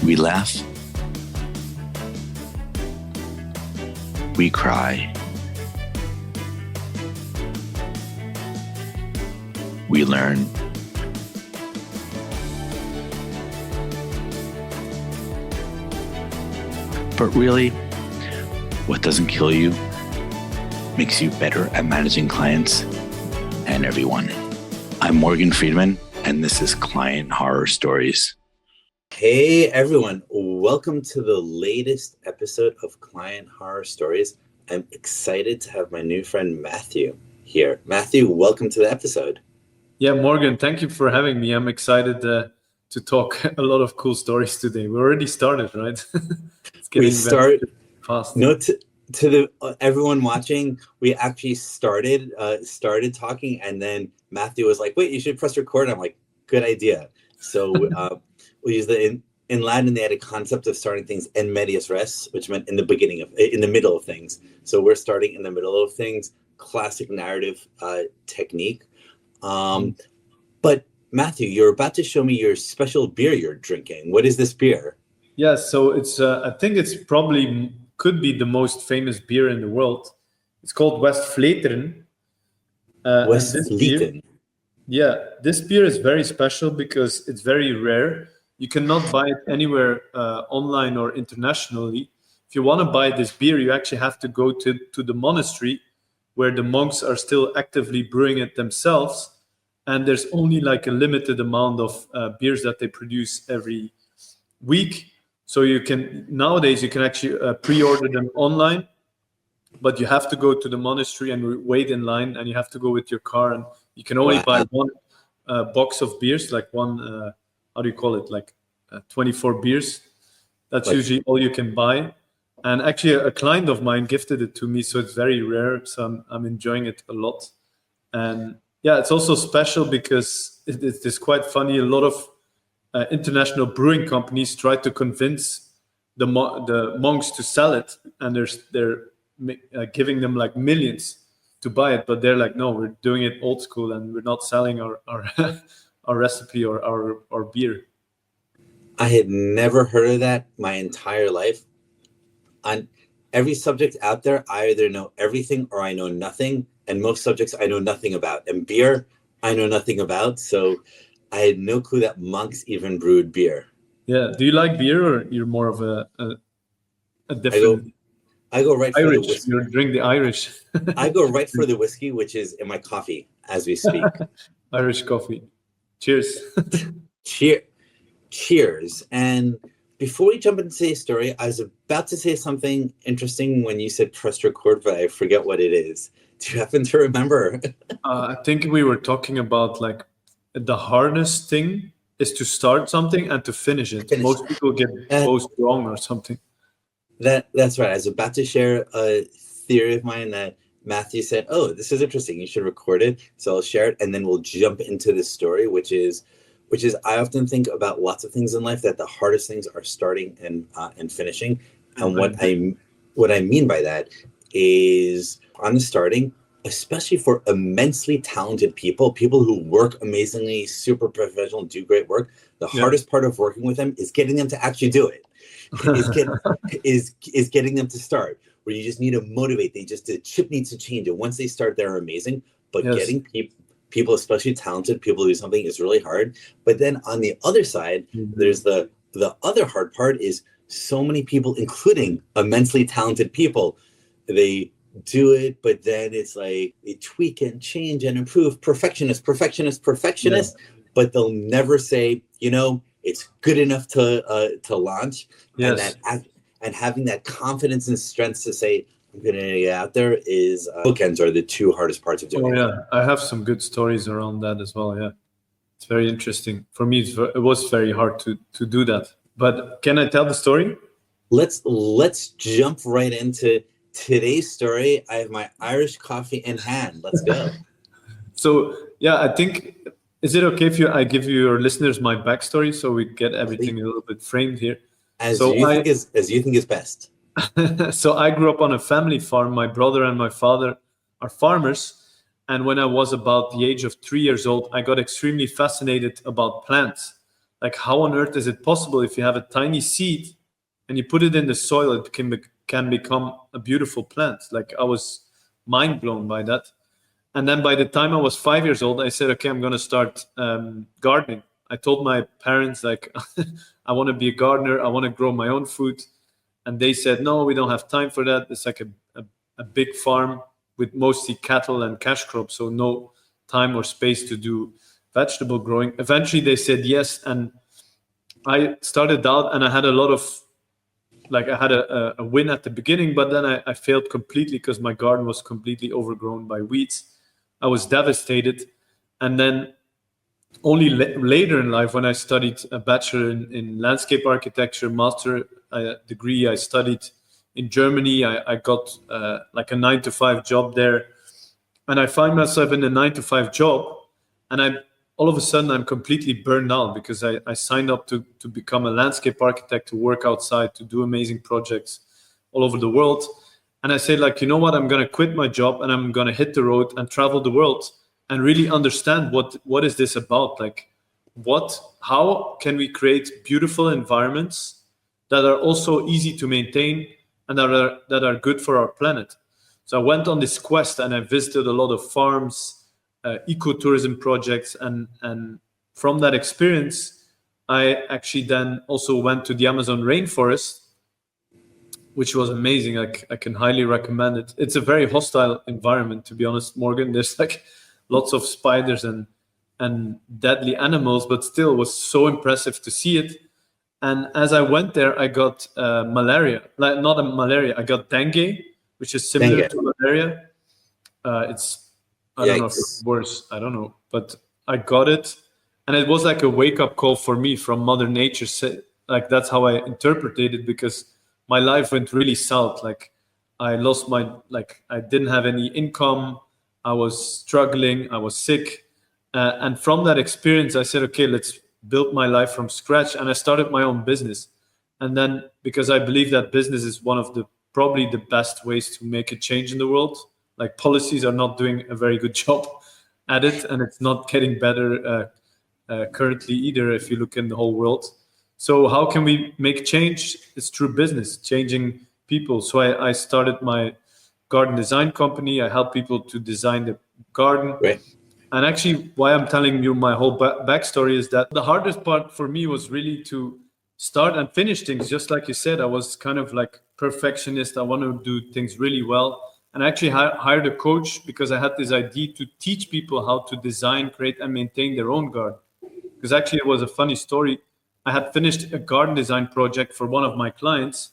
We laugh. We cry. We learn. But really, what doesn't kill you makes you better at managing clients and everyone. I'm Morgan Friedman, and this is Client Horror Stories. Hey everyone, welcome to the latest episode of Client Horror Stories. I'm excited to have my new friend Matthieu here. Matthieu, welcome to the episode. Yeah, Morgan, thank you for having me. I'm excited to talk a lot of cool stories today. We already started, right? It's getting very fast. No, to the everyone watching, we actually started talking, and then Matthieu was like, "Wait, you should press record." I'm like, "Good idea." So we use in Latin they had a concept of starting things en medias res, which meant in the middle of things. So we're starting in the middle of things. Classic narrative technique. But Matthieu, you're about to show me your special beer you're drinking. What is this beer? Yeah, so it's I think it's probably could be the most famous beer in the world. It's called Westvleteren. Westvleteren. Yeah, this beer is very special because it's very rare. You cannot buy it anywhere online or internationally. If you want to buy this beer, you actually have to go to the monastery where the monks are still actively brewing it themselves. And there's only like a limited amount of beers that they produce every week. So nowadays you can actually pre-order them online, but you have to go to the monastery and wait in line, and you have to go with your car, and you can only buy one box of beers, like one, how do you call it? Like 24 beers. That's usually all you can buy. And actually a client of mine gifted it to me, so it's very rare. So I'm enjoying it a lot. And yeah, it's also special because it's quite funny. A lot of international brewing companies try to convince the monks to sell it, and they're giving them like millions to buy it, but they're like, no, we're doing it old school, and we're not selling our our recipe or our beer. I had never heard of that my entire life. On every subject out there, I either know everything or I know nothing. And most subjects I know nothing about. And beer, I know nothing about. So I had no clue that monks even brewed beer. Yeah. Do you like beer, or you're more of a different? I go right Irish. for the whiskey. You drink the Irish. I go right for the whiskey, which is in my coffee as we speak. Irish coffee. Cheers. Cheers. And before we jump into today's story, I was about to say something interesting when you said press record, but I forget what it is. Do you happen to remember? I think we were talking about like the hardest thing is to start something and to finish it. Most people get both wrong or something. That's right. I was about to share a theory of mine that Matthieu said, "Oh, this is interesting. You should record it." So I'll share it, and then we'll jump into this story, which is I often think about lots of things in life that the hardest things are starting and finishing. And what I mean by that is on the starting, especially for immensely talented people who work amazingly, super professional, do great work. The hardest part of working with them is getting them to actually do it. is getting them to start. Where you just need to motivate. The chip needs to change, and once they start, they're amazing. But getting people, especially talented people, to do something is really hard. But then on the other side, there's the other hard part is so many people, including immensely talented people, they do it, but then it's like they tweak and change and improve. Perfectionist, but they'll never say, it's good enough to launch. Yes. And having that confidence and strength to say, I'm going to get out there is bookends are the two hardest parts of doing it. Yeah, I have some good stories around that as well. Yeah, it's very interesting. For me, it was very hard to do that. But can I tell the story? Let's jump right into today's story. I have my Irish coffee in hand. Let's go. So yeah, I think, is it okay if I give your listeners my backstory so we get everything a little bit framed here? As you think is best. So I grew up on a family farm. My brother and my father are farmers. And when I was about the age of 3 years old, I got extremely fascinated about plants. like, how on earth is it possible if you have a tiny seed and you put it in the soil, it can become a beautiful plant? Like, I was mind blown by that. And then by the time I was 5 years old, I said, okay, I'm going to start gardening. I told my parents, like, I want to be a gardener. I want to grow my own food. And they said, no, we don't have time for that. It's like a big farm with mostly cattle and cash crops, so no time or space to do vegetable growing. Eventually, they said yes. And I started out, and I had a lot of, like, I had a win at the beginning, but then I failed completely because my garden was completely overgrown by weeds. I was devastated. And then only later in life, when I studied a bachelor in landscape architecture, master degree, I studied in Germany. I got like a 9-to-5 job there. And I find myself in a 9-to-5 job. And all of a sudden, I'm completely burned out because I signed up to become a landscape architect, to work outside, to do amazing projects all over the world. And I said, like, you know what, I'm going to quit my job and I'm going to hit the road and travel the world and really understand what is this about? Like, how can we create beautiful environments that are also easy to maintain and that are good for our planet? So I went on this quest and I visited a lot of farms, ecotourism projects, and from that experience, I actually then also went to the Amazon rainforest, which was amazing. I can highly recommend it. It's a very hostile environment, to be honest, Morgan. There's like lots of spiders and deadly animals, but still was so impressive to see it. And as I went there, I got malaria. Like, not a malaria, I got dengue, which is similar to malaria. It's, I don't know if it's worse, I don't know. But I got it. And it was like a wake-up call for me from Mother Nature. Like, that's how I interpreted it, because my life went really south. Like, I lost I didn't have any income. I was struggling. I was sick. And from that experience, I said, okay, let's build my life from scratch. And I started my own business. And then, because I believe that business is one of probably the best ways to make a change in the world. Like, policies are not doing a very good job at it. And it's not getting better currently either, if you look in the whole world. So how can we make change? It's through business, changing people. So I started my garden design company. I help people to design the garden. Right. And actually, why I'm telling you my whole backstory is that the hardest part for me was really to start and finish things. Just like you said, I was kind of like perfectionist. I want to do things really well. And I actually hired a coach because I had this idea to teach people how to design, create, and maintain their own garden. Because actually, it was a funny story. I had finished a garden design project for one of my clients,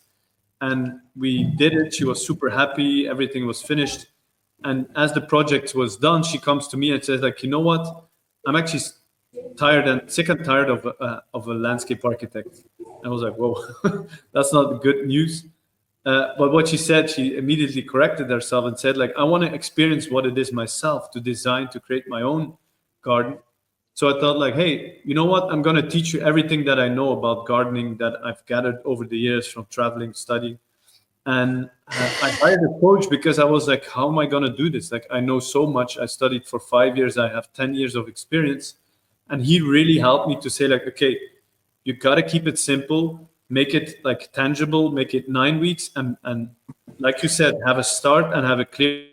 and we did it. She was super happy. Everything was finished. And as the project was done, she comes to me and says, like, you know what? I'm actually sick and tired of a landscape architect. I was like, whoa, that's not good news. But what she said, she immediately corrected herself and said, like, I want to experience what it is myself to design, to create my own garden. So I thought, like, hey, you know what? I'm going to teach you everything that I know about gardening that I've gathered over the years from traveling, studying. And I hired a coach because I was like, how am I going to do this? Like, I know so much. I studied for 5 years. I have 10 years of experience. And he really helped me to say, like, okay, you got to keep it simple, make it like tangible, make it 9 weeks. And like you said, have a start and have a clear.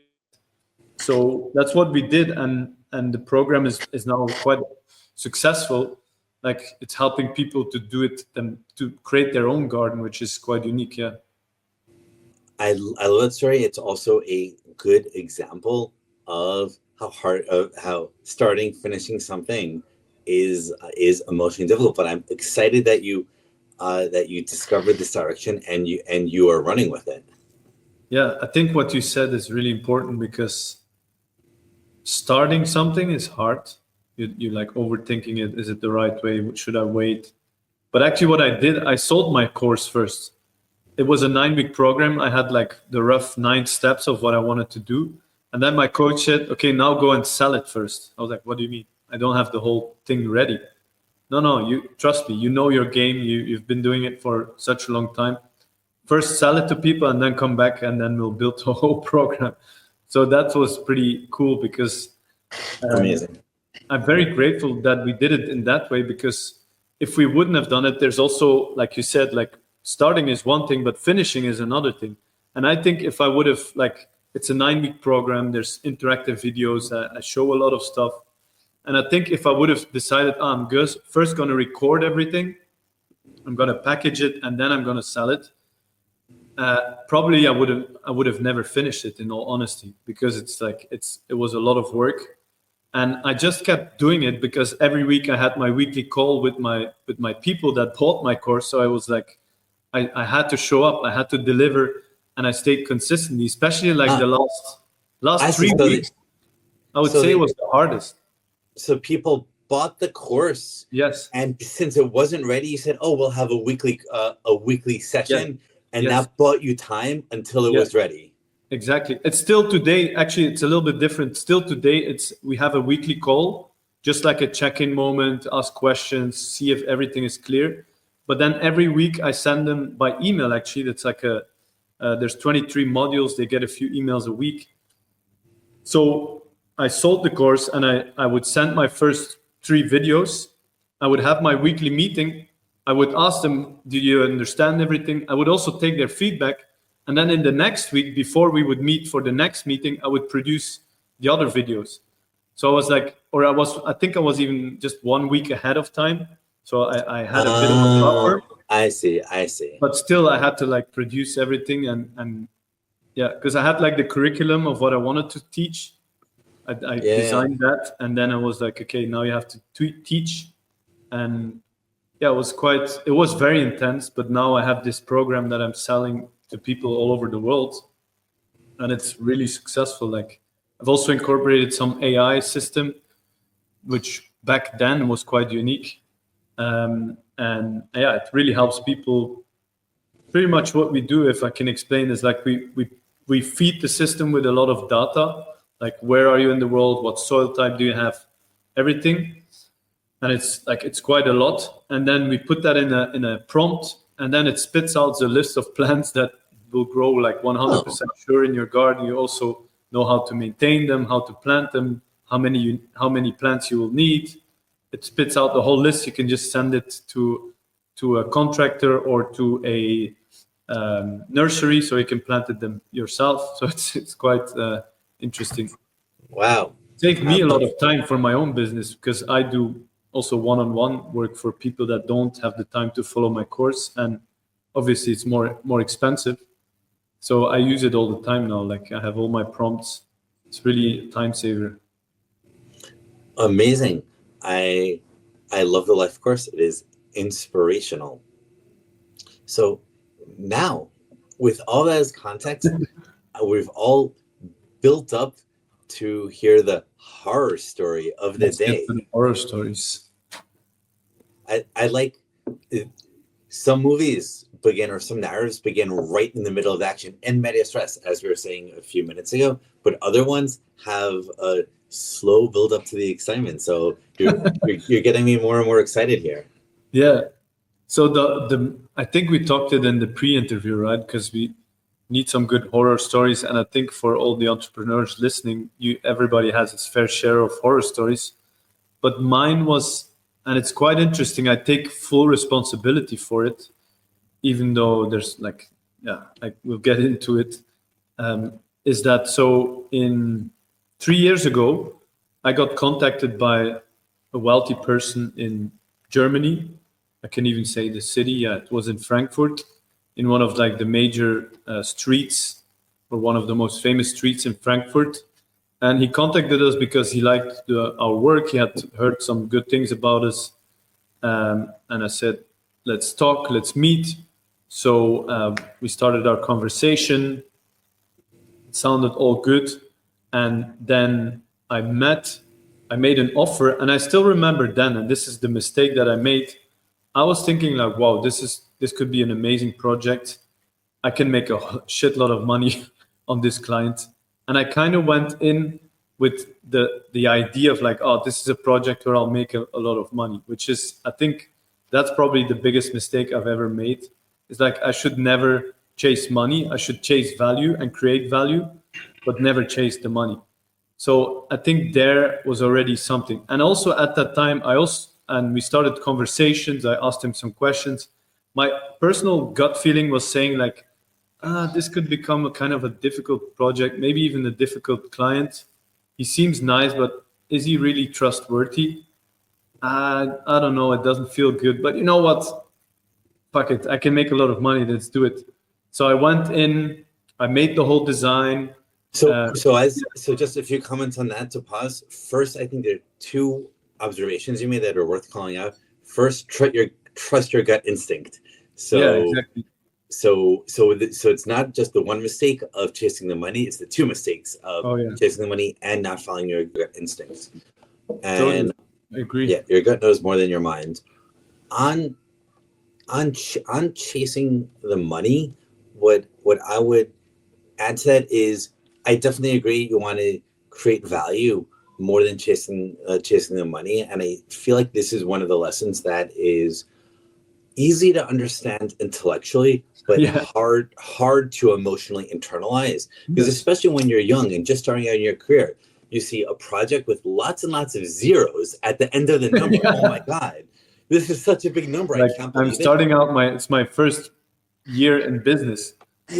So that's what we did. And the program is now quite successful. Like, it's helping people to do it and to create their own garden, which is quite unique. Yeah. I love that story. It's also a good example of how starting, finishing something is emotionally difficult. But I'm excited that you discovered this direction and you are running with it. Yeah, I think what you said is really important, because starting something is hard. You like overthinking it. Is it the right way? Should I wait? But actually, what I did, I sold my course first. It was a 9-week program. I had like the rough 9 steps of what I wanted to do. And then my coach said, okay, now go and sell it first. I was like, what do you mean? I don't have the whole thing ready. No, you trust me. You know your game. You've been doing it for such a long time. First sell it to people and then come back, and then we'll build a whole program. So that was pretty cool, because amazing. I'm very grateful that we did it in that way, because if we wouldn't have done it, there's also, like you said, like starting is one thing, but finishing is another thing. And I think if I would have, like, it's a 9-week program, there's interactive videos, I show a lot of stuff. And I think if I would have decided, I'm first going to record everything, I'm going to package it, and then I'm going to sell it, probably I would have never finished it, in all honesty, because it was a lot of work. And I just kept doing it because every week I had my weekly call with my people that bought my course. So I was like, I had to show up, I had to deliver, and I stayed consistently, especially like the last 3 weeks. I would say it was the hardest. So people bought the course. Yes. And since it wasn't ready, you said, "Oh, we'll have a weekly session," and that bought you time until it was ready. Exactly. It's still today. Actually, it's a little bit different. Still today, we have a weekly call, just like a check-in moment, ask questions, see if everything is clear. But then every week I send them by email. Actually, that's like there's 23 modules. They get a few emails a week. So I sold the course, and I would send my first 3 videos. I would have my weekly meeting. I would ask them, do you understand everything? I would also take their feedback. And then in the next week, before we would meet for the next meeting, I would produce the other videos. So I was like, I think I was even just 1 week ahead of time. So I had a bit of a buffer. I see. But still, I had to like produce everything and because I had like the curriculum of what I wanted to teach. I designed that, and then I was like, okay, now you have to teach. And it was very intense, but now I have this program that I'm selling to people all over the world, and it's really successful. Like, I've also incorporated some AI system, which back then was quite unique. It really helps people. Pretty much what we do, if I can explain, is like we feed the system with a lot of data, like where are you in the world, what soil type do you have, everything. And it's quite a lot. And then we put that in a prompt, and then it spits out the list of plants that will grow like 100% sure in your garden. You also know how to maintain them, how to plant them, how many plants you will need. It spits out the whole list. You can just send it to a contractor or to a nursery, so you can plant them yourself. So it's quite interesting. Wow. It saved me a lot of time for my own business, because I do also one-on-one work for people that don't have the time to follow my course, and obviously it's more expensive. So I use it all the time now. Like, I have all my prompts. It's really a time saver. Amazing. I love the life course. It is inspirational. So now, with all that as context, we've all built up to hear the horror story of the day. Horror stories. I like some movies begin, or some narratives begin right in the middle of the action and media stress, as we were saying a few minutes ago, but other ones have a slow build up to the excitement. So you're getting me more and more excited here. Yeah. So I think we talked it in the pre-interview, right? Because we need some good horror stories, and I think for all the entrepreneurs listening, everybody has its fair share of horror stories. But mine was, and it's quite interesting, I take full responsibility for it, even though there's we'll get into it. Is that so? In 3 years ago, I got contacted by a wealthy person in Germany. I can even say the city. Yeah, it was in Frankfurt, in one of like the major streets, or one of the most famous streets in Frankfurt. And he contacted us because he liked our work. He had heard some good things about us. And I said, let's talk, let's meet. So we started our conversation. It sounded all good. And then I made an offer, and I still remember then, and this is the mistake that I made. I was thinking like, wow, this could be an amazing project. I can make a shitload of money on this client. And I kind of went in with the idea of like, oh, this is a project where I'll make a lot of money, which is, I think that's probably the biggest mistake I've ever made. It's like, I should never chase money. I should chase value and create value, but never chase the money. So I think there was already something. And also at that time, I and we started conversations. I asked him some questions. My personal gut feeling was saying like, this could become a kind of a difficult project, maybe even a difficult client. He seems nice, but is he really trustworthy? I don't know. It doesn't feel good. But you know what? Fuck it. I can make a lot of money. Let's do it. So I went in. I made the whole design. So just a few comments on that to pause. First, I think there are two observations you made that are worth calling out. First, trust your gut instinct. So yeah, exactly. So it's not just the one mistake of chasing the money; it's the two mistakes of chasing the money and not following your gut instincts. And totally. I agree. Yeah, your gut knows more than your mind. On chasing the money, what I would add to that is I definitely agree. You want to create value more than chasing the money, and I feel like this is one of the lessons that is easy to understand intellectually, but hard to emotionally internalize. Because especially when you're young and just starting out in your career, you see a project with lots and lots of zeros at the end of the number. Oh my God, this is such a big number. Like, I can't believe I'm starting out it's my first year in business.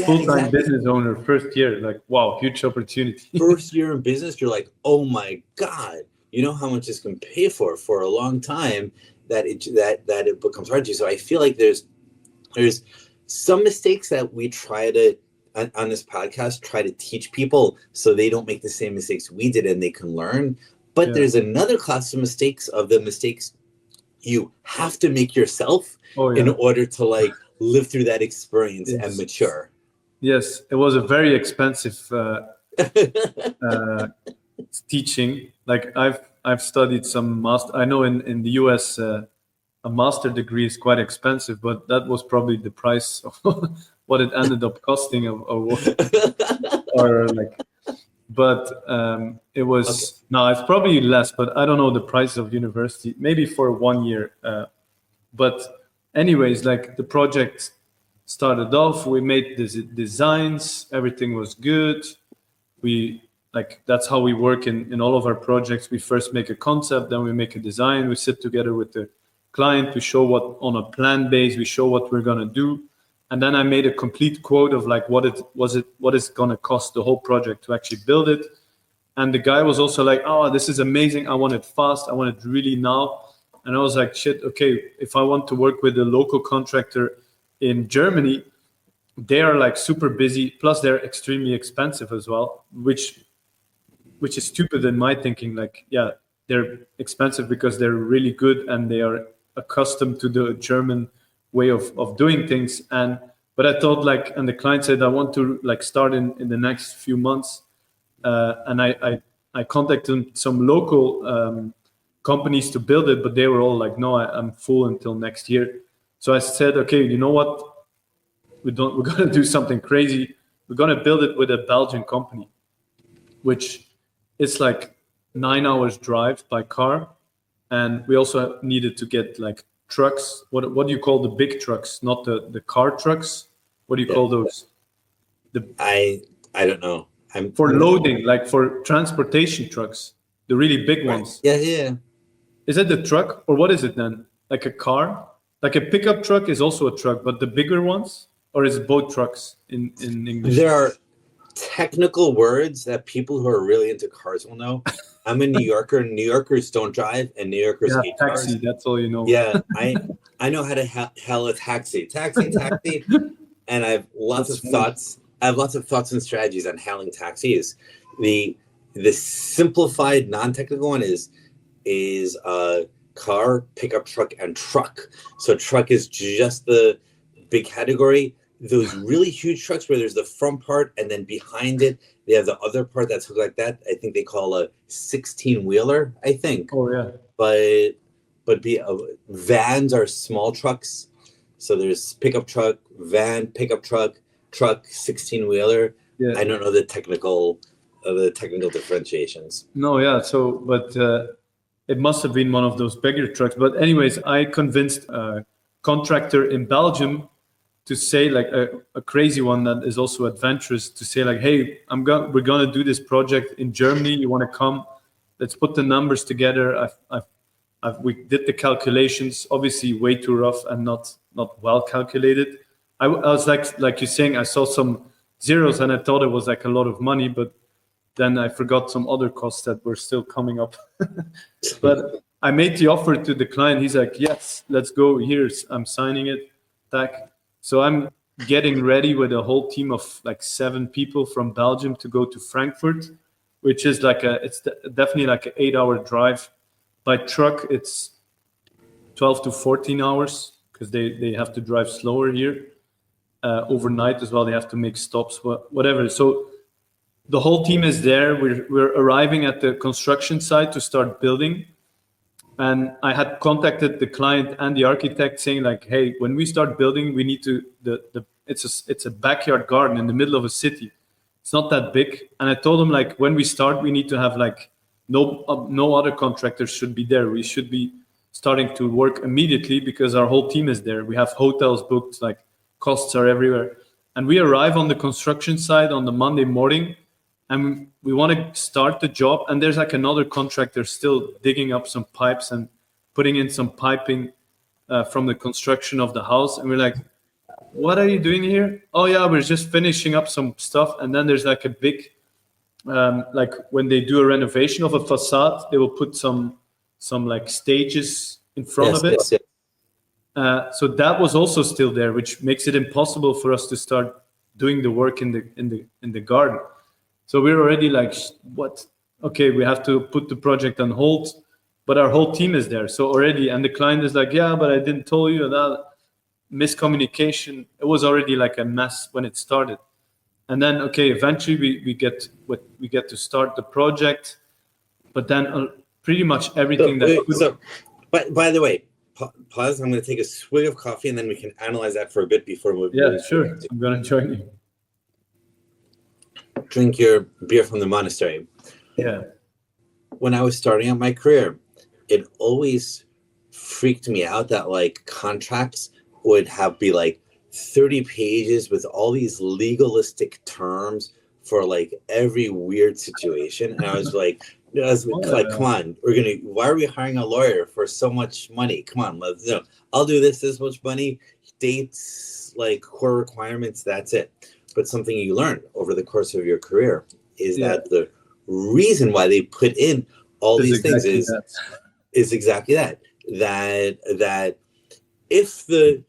Full-time business owner, first year. Like, wow, huge opportunity. First year in business, you're like, oh my God, you know how much this can pay for a long time that it becomes hard to. So I feel like there's some mistakes that we try to on this podcast try to teach people so they don't make the same mistakes we did and they can learn. But there's another class of mistakes you have to make yourself in order to like live through that experience and mature. Yes, it was a very expensive teaching. Like I've studied some master. I know in the US a master degree is quite expensive, but that was probably the price of what it ended up costing, or like. But it was it's probably less, but I don't know the price of university. Maybe for 1 year. But anyways, like the project started off, we made the designs, everything was good. That's how we work in all of our projects. We first make a concept, then we make a design, we sit together with the client, we show what on a plan base, we show what we're gonna do. And then I made a complete quote of like what is gonna cost the whole project to actually build it. And the guy was also like, oh, this is amazing, I want it fast, I want it really now. And I was like, shit, okay, if I want to work with a local contractor in Germany, they are like super busy, plus they're extremely expensive as well, which is stupid in my thinking. Like, yeah, they're expensive because they're really good and they are accustomed to the German way of doing things. But I thought like, and the client said, I want to like start in the next few months. And I contacted some local companies to build it, but they were all like, no, I'm full until next year. So I said, okay, you know what? We're going to do something crazy. We're going to build it with a Belgian company, which is like 9 hours drive by car. And we also needed to get like trucks. What do you call the big trucks? Not the car trucks. What do you call those? I don't know. For loading, like for transportation trucks, the really big ones. Yeah. Is it the truck or what is it then? Like a car? Like a pickup truck is also a truck, but the bigger ones? Or is it both trucks in English? There are technical words that people who are really into cars will know. I'm a New Yorker. New Yorkers don't drive, and New Yorkers hate taxi. Cars. That's all you know. Yeah, I know how to hail a taxi, and I have lots of thoughts. I have lots of thoughts and strategies on hailing taxis. The simplified, non-technical one is car, pickup truck, and truck. So truck is just the big category. Those really huge trucks where there's the front part and then behind it they have the other part that's hooked like that. I think they call a 16-wheeler. I think. Oh yeah. But vans are small trucks. So there's pickup truck, van, pickup truck, 16-wheeler. Yeah. I don't know the technical differentiations. No, yeah. So, but it must have been one of those bigger trucks. But anyways, I convinced a contractor in Belgium to say like a crazy one that is also adventurous to say like, hey, we're gonna do this project in Germany. You want to come? Let's put the numbers together. We did the calculations, obviously way too rough and not well calculated. I was like you're saying, I saw some zeros and I thought it was like a lot of money, but then I forgot some other costs that were still coming up. But I made the offer to the client. He's like, yes, let's go. I'm signing it. Tack. So I'm getting ready with a whole team of like 7 people from Belgium to go to Frankfurt, which is it's definitely like an 8-hour drive. By truck, it's 12 to 14 hours because they have to drive slower here. Overnight as well, they have to make stops, whatever. So the whole team is there. We're arriving at the construction site to start building. And I had contacted the client and the architect saying like, hey, when we start building, we need to, it's a backyard garden in the middle of a city. It's not that big. And I told them like, when we start, we need to have like, no other contractors should be there. We should be starting to work immediately because our whole team is there. We have hotels booked, like costs are everywhere. And we arrive on the construction site on the Monday morning and we want to start the job. And there's like another contractor still digging up some pipes and putting in some piping from the construction of the house. And we're like, what are you doing here? Oh yeah, we're just finishing up some stuff. And then there's like a big, like when they do a renovation of a facade, they will put some like stages in front of it. Yes. So that was also still there, which makes it impossible for us to start doing the work in the garden. So we're already like, what? Okay, we have to put the project on hold, but our whole team is there. So already, and the client is like, yeah, but I didn't tell you that. Miscommunication. It was already like a mess when it started. And then, okay, eventually we get to start the project, but then pretty much everything by the way, pause. I'm going to take a swig of coffee, and then we can analyze that for a bit before we. Yeah, sure. I'm going to join you. Drink your beer from the monastery. Yeah. When I was starting out my career, it always freaked me out that like contracts would be like 30 pages with all these legalistic terms for like every weird situation. And I was like, come on, why are we hiring a lawyer for so much money? Come on, I'll do this much money, dates, like core requirements, that's it. But something you learn over the course of your career is that the reason why they put in all these things is exactly that if the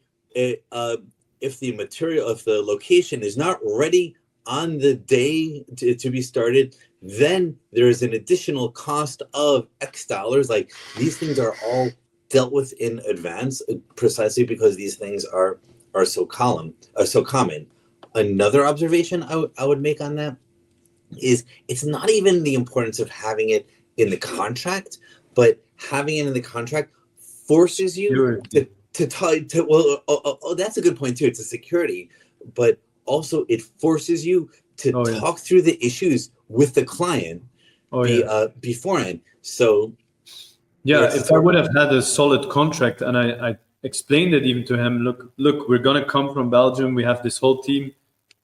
material, if the location is not ready on the day to be started, then there is an additional cost of X dollars. Like these things are all dealt with in advance, precisely because these things are so common. Another observation I would make on that is it's not even the importance of having it in the contract, but having it in the contract forces you that's a good point too. It's a security, but also it forces you to talk through the issues with the client beforehand. So if I would have had a solid contract and I explained it even to him, look, we're going to come from Belgium. We have this whole team.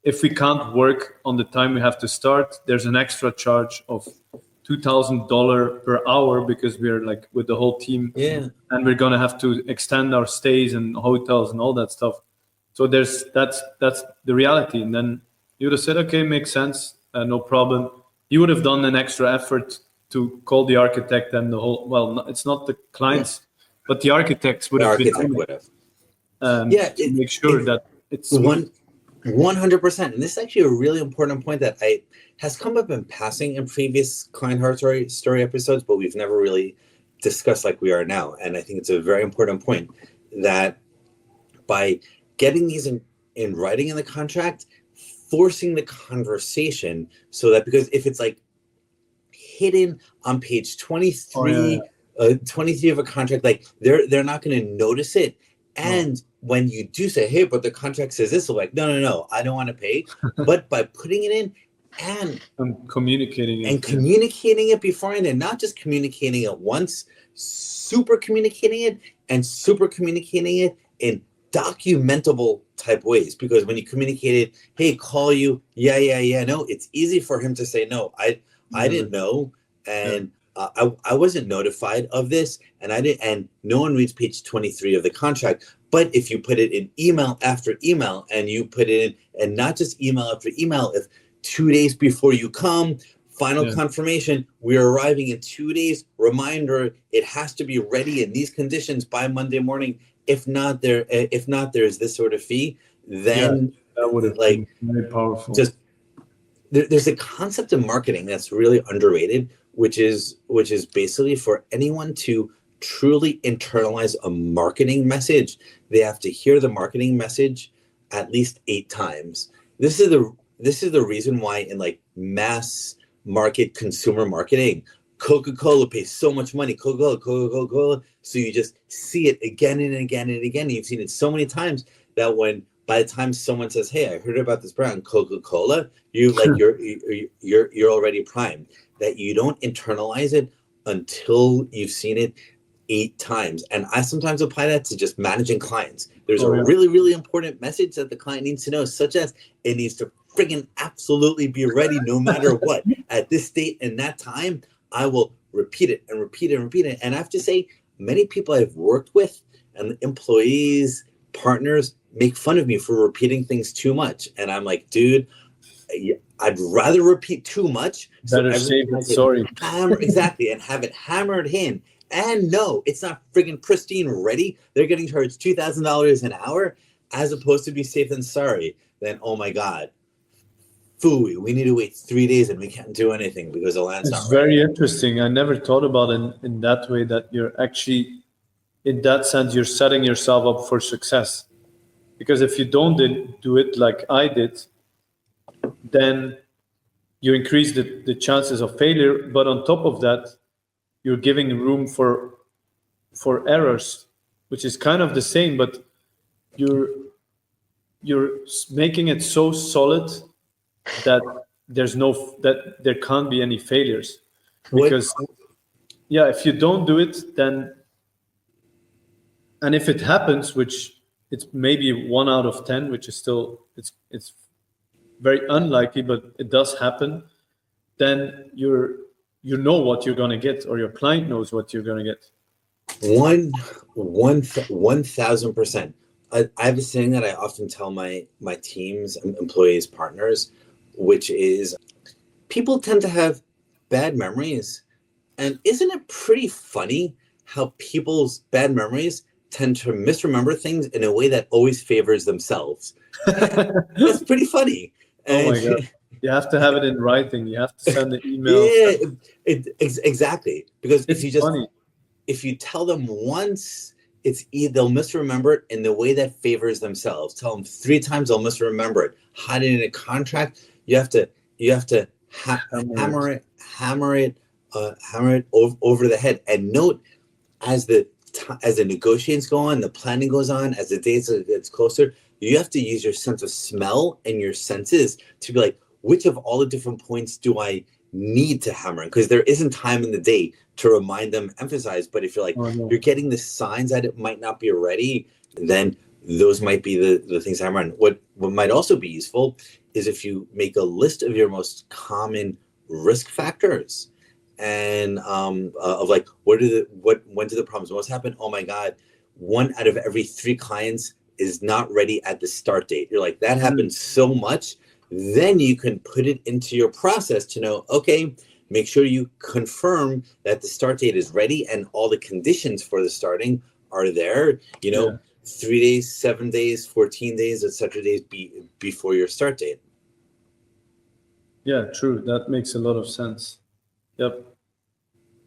If we can't work on the time we have to start, there's an extra charge of $2,000 per hour because we're like with the whole team, and we're gonna have to extend our stays and hotels and all that stuff. So that's the reality. And then you would have said, okay, makes sense, no problem. You would have done an extra effort to call the architect and the whole. Well, it's not the clients, but the architects would have to make sure that it's 100%. And this is actually a really important point that has come up in passing in previous client heart story episodes, but we've never really discussed like we are now. And I think it's a very important point that by getting these in writing in the contract, forcing the conversation so that, because if it's like hidden on page 23, 23 of a contract, like they're not going to notice it. And when you do say, hey, but the contract says this, like, no, I don't want to pay. But by putting it in and communicating it beforehand, and not just communicating it once, super communicating it in documentable type ways. Because when you communicate it, hey, call you, no, it's easy for him to say, no, I didn't know. And I wasn't notified of this, and I didn't, and no one reads page 23 of the contract. But if you put it in email after email, and you put it in, and not just email after email, if 2 days before you come, final confirmation, we're arriving in 2 days, reminder, it has to be ready in these conditions by Monday morning. If not, there's this sort of fee. Then that would have been very powerful. Just there's a concept of marketing that's really underrated, which is basically for anyone to truly internalize a marketing message, they have to hear the marketing message at least 8 times. This is the reason why in like mass market consumer marketing, Coca-Cola pays so much money, Coca-Cola. So you just see it again and again and again. You've seen it so many times that by the time someone says, "Hey, I heard about this brand, Coca-Cola," you're already primed. That you don't internalize it until you've seen it 8 times. And I sometimes apply that to just managing clients. There's a really, really important message that the client needs to know, such as it needs to friggin' absolutely be ready no matter what. At this date and that time, I will repeat it and repeat it and repeat it. And I have to say, many people I've worked with and employees, partners, make fun of me for repeating things too much. And I'm like, dude, I'd rather repeat too much. Better save it, sorry. Exactly, and have it hammered in. And no, it's not friggin' pristine ready. They're getting charged $2,000 an hour, as opposed to be safe than sorry. Then, oh my God, phooey, we need to wait 3 days and we can't do anything because the land's not ready. It's very interesting. I never thought about it in that way, that you're actually, in that sense, you're setting yourself up for success. Because if you don't do it like I did, then you increase the chances of failure. But on top of that, you're giving room for errors, which is kind of the same, but you're making it so solid that there can't be any failures. Because if you don't do it, then, and if it happens, which it's maybe 1 out of 10, which is still it's very unlikely, but it does happen, then you know what you're going to get, or your client knows what you're going to get. 1,000%. I have a saying that I often tell my teams, employees, partners, which is people tend to have bad memories. And isn't it pretty funny how people's bad memories tend to misremember things in a way that always favors themselves? That's pretty funny. Oh my God. You have to have it in writing. You have to send an email. Exactly. Because it's if you tell them once, they'll misremember it in the way that favors themselves. Tell them 3 times, they'll misremember it. Hide it in a contract. You have to hammer it over the head. And note, as the negotiations go on, the planning goes on, as the dates gets closer, you have to use your sense of smell and your senses to be like, which of all the different points do I need to hammer in? Because there isn't time in the day to remind them, emphasize. But if you're like, you're getting the signs that it might not be ready, then those might be the things to hammer on. What might also be useful is if you make a list of your most common risk factors, and of like, when do the problems most happen? Oh my God, 1 out of every 3 clients is not ready at the start date. You're like, that happens so much. Then you can put it into your process to know, okay, make sure you confirm that the start date is ready and all the conditions for the starting are there, 3 days, 7 days, 14 days, etc. days before your start date. Yeah, true. That makes a lot of sense. Yep.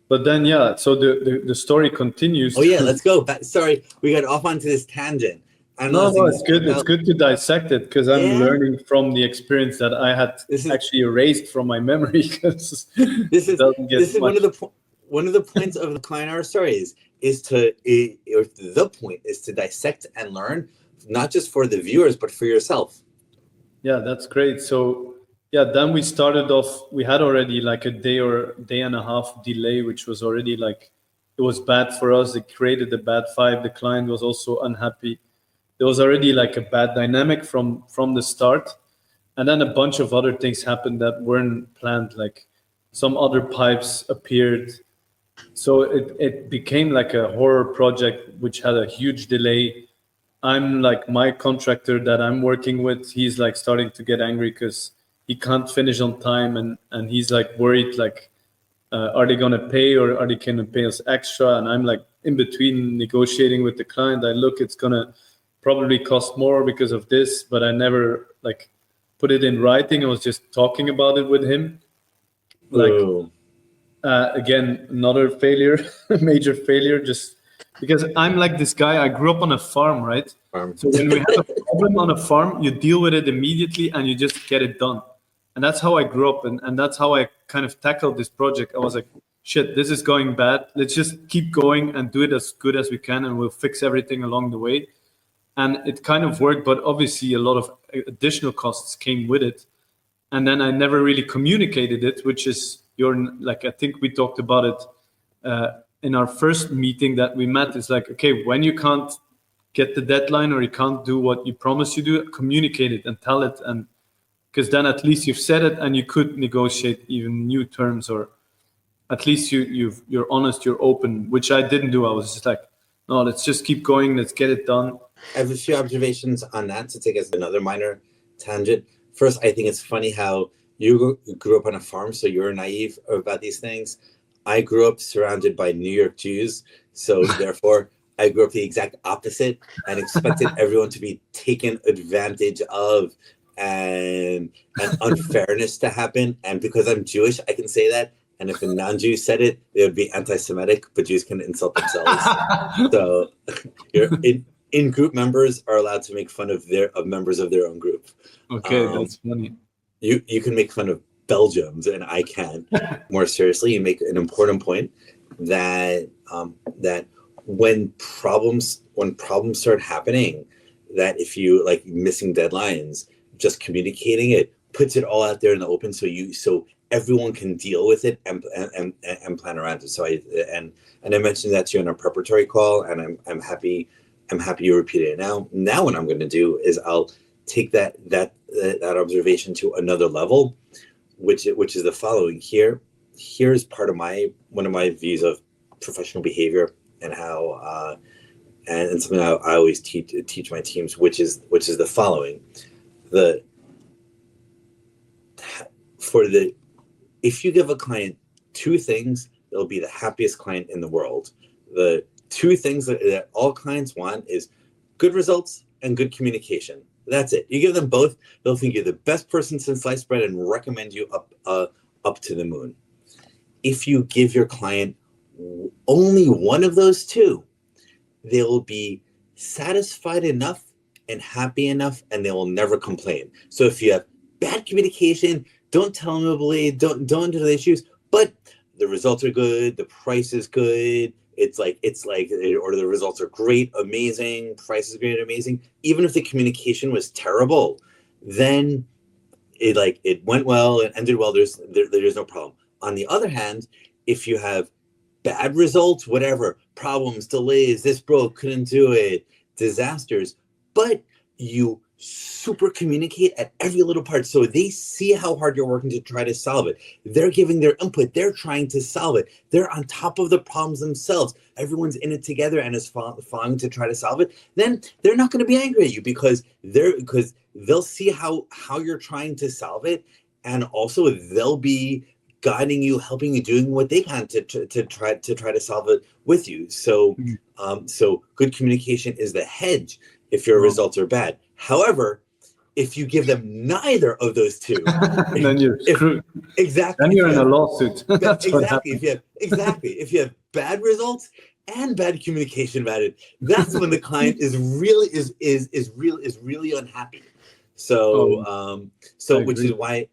But then, so the story continues. Oh yeah, let's go. Sorry, we got off onto this tangent. No, it's good. It's good to dissect it, because I'm learning from the experience that I had actually erased from my memory. This is one of the points of the client hour stories the point is to dissect and learn, not just for the viewers but for yourself. Yeah, that's great. So then we started off. We had already like a day or day and a half delay, which was already like, it was bad for us. It created a bad vibe. The client was also unhappy. There was already like a bad dynamic from the start. And then a bunch of other things happened that weren't planned. Like some other pipes appeared. So it became like a horror project, which had a huge delay. I'm like, my contractor that I'm working with, he's like starting to get angry because he can't finish on time, and he's like worried, like, are they gonna pay, or are they gonna pay us extra? And I'm like in between negotiating with the client. I look, it's gonna probably cost more because of this, but I never like put it in writing. I was just talking about it with him. Like, again, another failure, major failure, just because I'm like this guy. I grew up on a farm, right? So when we have a problem on a farm, you deal with it immediately and you just get it done. And that's how I grew up, and that's how I kind of tackled this project. I was like, shit, this is going bad. Let's just keep going and do it as good as we can, and we'll fix everything along the way. And it kind of worked, but obviously a lot of additional costs came with it. And then I never really communicated it, which is like, I think we talked about it in our first meeting that we met. It's like, okay, when you can't get the deadline or you can't do what you promised you do, communicate it and tell it. And because then at least you've said it and you could negotiate even new terms, or at least you're honest, you're open, which I didn't do. I was just like, no, let's just keep going. Let's get it done. I have a few observations on that to take us another minor tangent. First, I think it's funny how you grew up on a farm, so you're naive about these things. I grew up surrounded by New York Jews, so therefore I grew up the exact opposite and expected everyone to be taken advantage of and unfairness to happen. And because I'm Jewish, I can say that. And if a non-Jew said it, it would be anti-Semitic, but Jews can insult themselves. So you're in group members are allowed to make fun of members of their own group. Okay, that's funny. You can make fun of Belgians, and I can. More seriously, you make an important point that that when problems start happening, that if you like missing deadlines, just communicating it puts it all out there in the open, so everyone can deal with it and plan around it. So I mentioned that to you in a preparatory call, and I'm happy you repeated it now. Now what I'm going to do is I'll take that observation to another level, which is the following. Here's part of one of my views of professional behavior and how and something I always teach my teams, which is the following. If you give a client two things, they'll be the happiest client in the world. The two things that all clients want is good results and good communication. That's it. You give them both, they'll think you're the best person since sliced bread and recommend you up to the moon. If you give your client only one of those two, they will be satisfied enough and happy enough, and they will never complain. So if you have bad communication, don't tell them don't do the issues, but the results are good, the price is good, it's like or the results are great, amazing, price is great, amazing. Even if the communication was terrible, then it went well, it ended well, there's no problem. On the other hand, if you have bad results, whatever, problems, delays, this broke, couldn't do it, disasters, but you super communicate at every little part, so they see how hard you're working to try to solve it. They're giving their input, they're trying to solve it, they're on top of the problems themselves, everyone's in it together and is following to try to solve it. Then they're not going to be angry at you because they'll see how you're trying to solve it, and also they'll be guiding you, helping you, doing what they can to try to solve it with you. So so good communication is the hedge if your results are bad. However, if you give them neither of those two, then you're screwed. Exactly. Then you're in a lawsuit. That's exactly. If you have bad results and bad communication about it, that's when the client is really unhappy. So which is why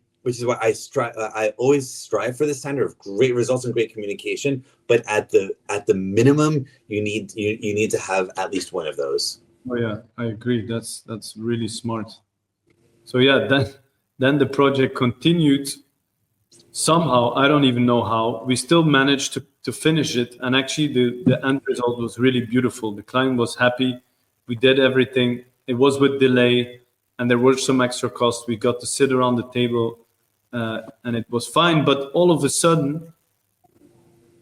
I always strive for the standard of great results and great communication. But at the minimum, you need to have at least one of those. Oh yeah, I agree. That's really smart. So yeah, then the project continued somehow. I don't even know how. We still managed to finish it, and actually the end result was really beautiful. The client was happy. We did everything. It was with delay, and there were some extra costs. We got to sit around the table, and it was fine. But all of a sudden,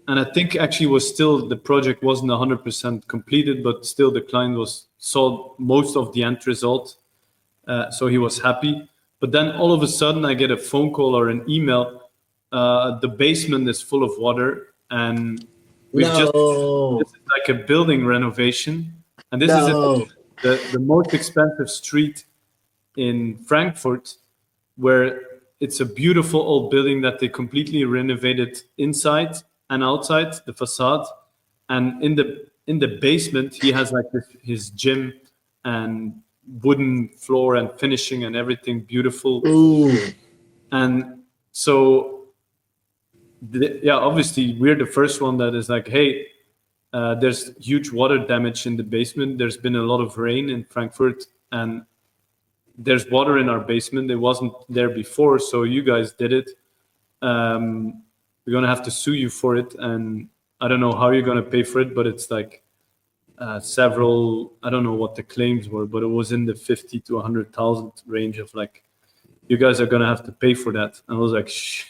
I think actually was still, the project wasn't 100% completed, but still the client saw most of the end result. So he was happy. But then all of a sudden I get a phone call or an email. The basement is full of water, and this is like a building renovation. And this is the most expensive street in Frankfurt, where it's a beautiful old building that they completely renovated inside and outside, the facade. And in the basement, he has like his gym and wooden floor and finishing and everything beautiful. Ooh. And so, obviously we're the first one that is like, hey, there's huge water damage in the basement. There's been a lot of rain in Frankfurt, and there's water in our basement. It wasn't there before, so you guys did it. We're going to have to sue you for it, and I don't know how you're going to pay for it, but it's like several, I don't know what the claims were, but it was in the 50 to 100,000 range of like, you guys are going to have to pay for that. And I was like, shit,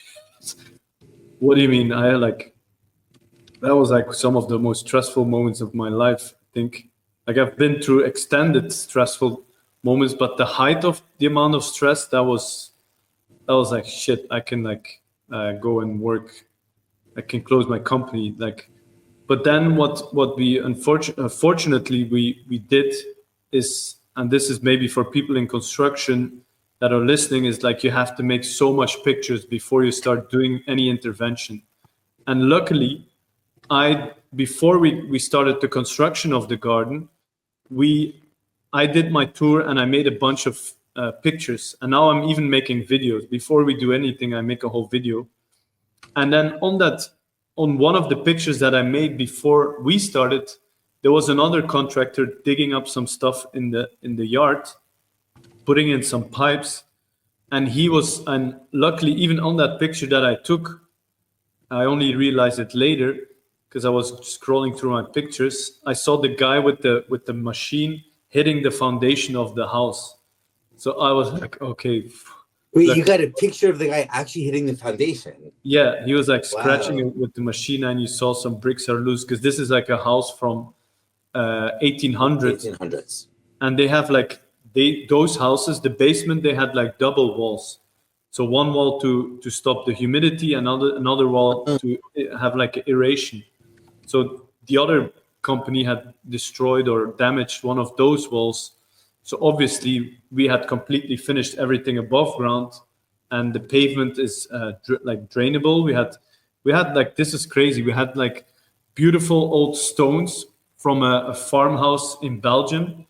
what do you mean? That was like some of the most stressful moments of my life, I think. Like I've been through extended stressful moments, but the height of the amount of stress, that was like, shit, I can like go and work. I can close my company. Like, but then what we unfortunately we did is, and this is maybe for people in construction that are listening, is like you have to make so much pictures before you start doing any intervention. And luckily, before we started the construction of the garden, I did my tour and I made a bunch of pictures. And now I'm even making videos. Before we do anything, I make a whole video. And then on one of the pictures that I made before we started, there was another contractor digging up some stuff in the yard, putting in some pipes. And luckily, even on that picture that I took, I only realized it later because I was scrolling through my pictures. I saw the guy with the machine hitting the foundation of the house. So I was like, okay. Wait, you got a picture of the guy actually hitting the foundation? Yeah, he was like scratching it with the machine, and you saw some bricks are loose because this is like a house from 1800s. And they have like, those houses, the basement, they had like double walls. So one wall to stop the humidity, another wall to have like aeration. So the other company had destroyed or damaged one of those walls. So obviously we had completely finished everything above ground, and the pavement is like drainable. We had like, this is crazy. We had like beautiful old stones from a farmhouse in Belgium,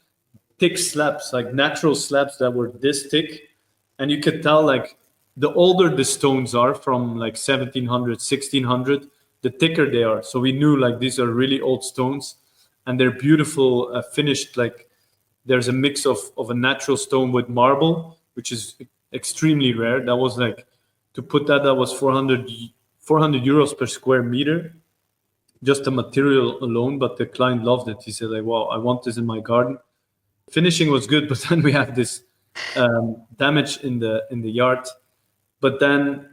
thick slabs, like natural slabs that were this thick. And you could tell like the older the stones are from like 1700, 1600, the thicker they are. So we knew like these are really old stones, and they're beautiful, finished. Like there's a mix of a natural stone with marble, which is extremely rare. That was like, to put that was 400 euros per square meter, just the material alone. But the client loved it. He said like, wow, I want this in my garden. Finishing was good, but then we have this damage in the yard. But then,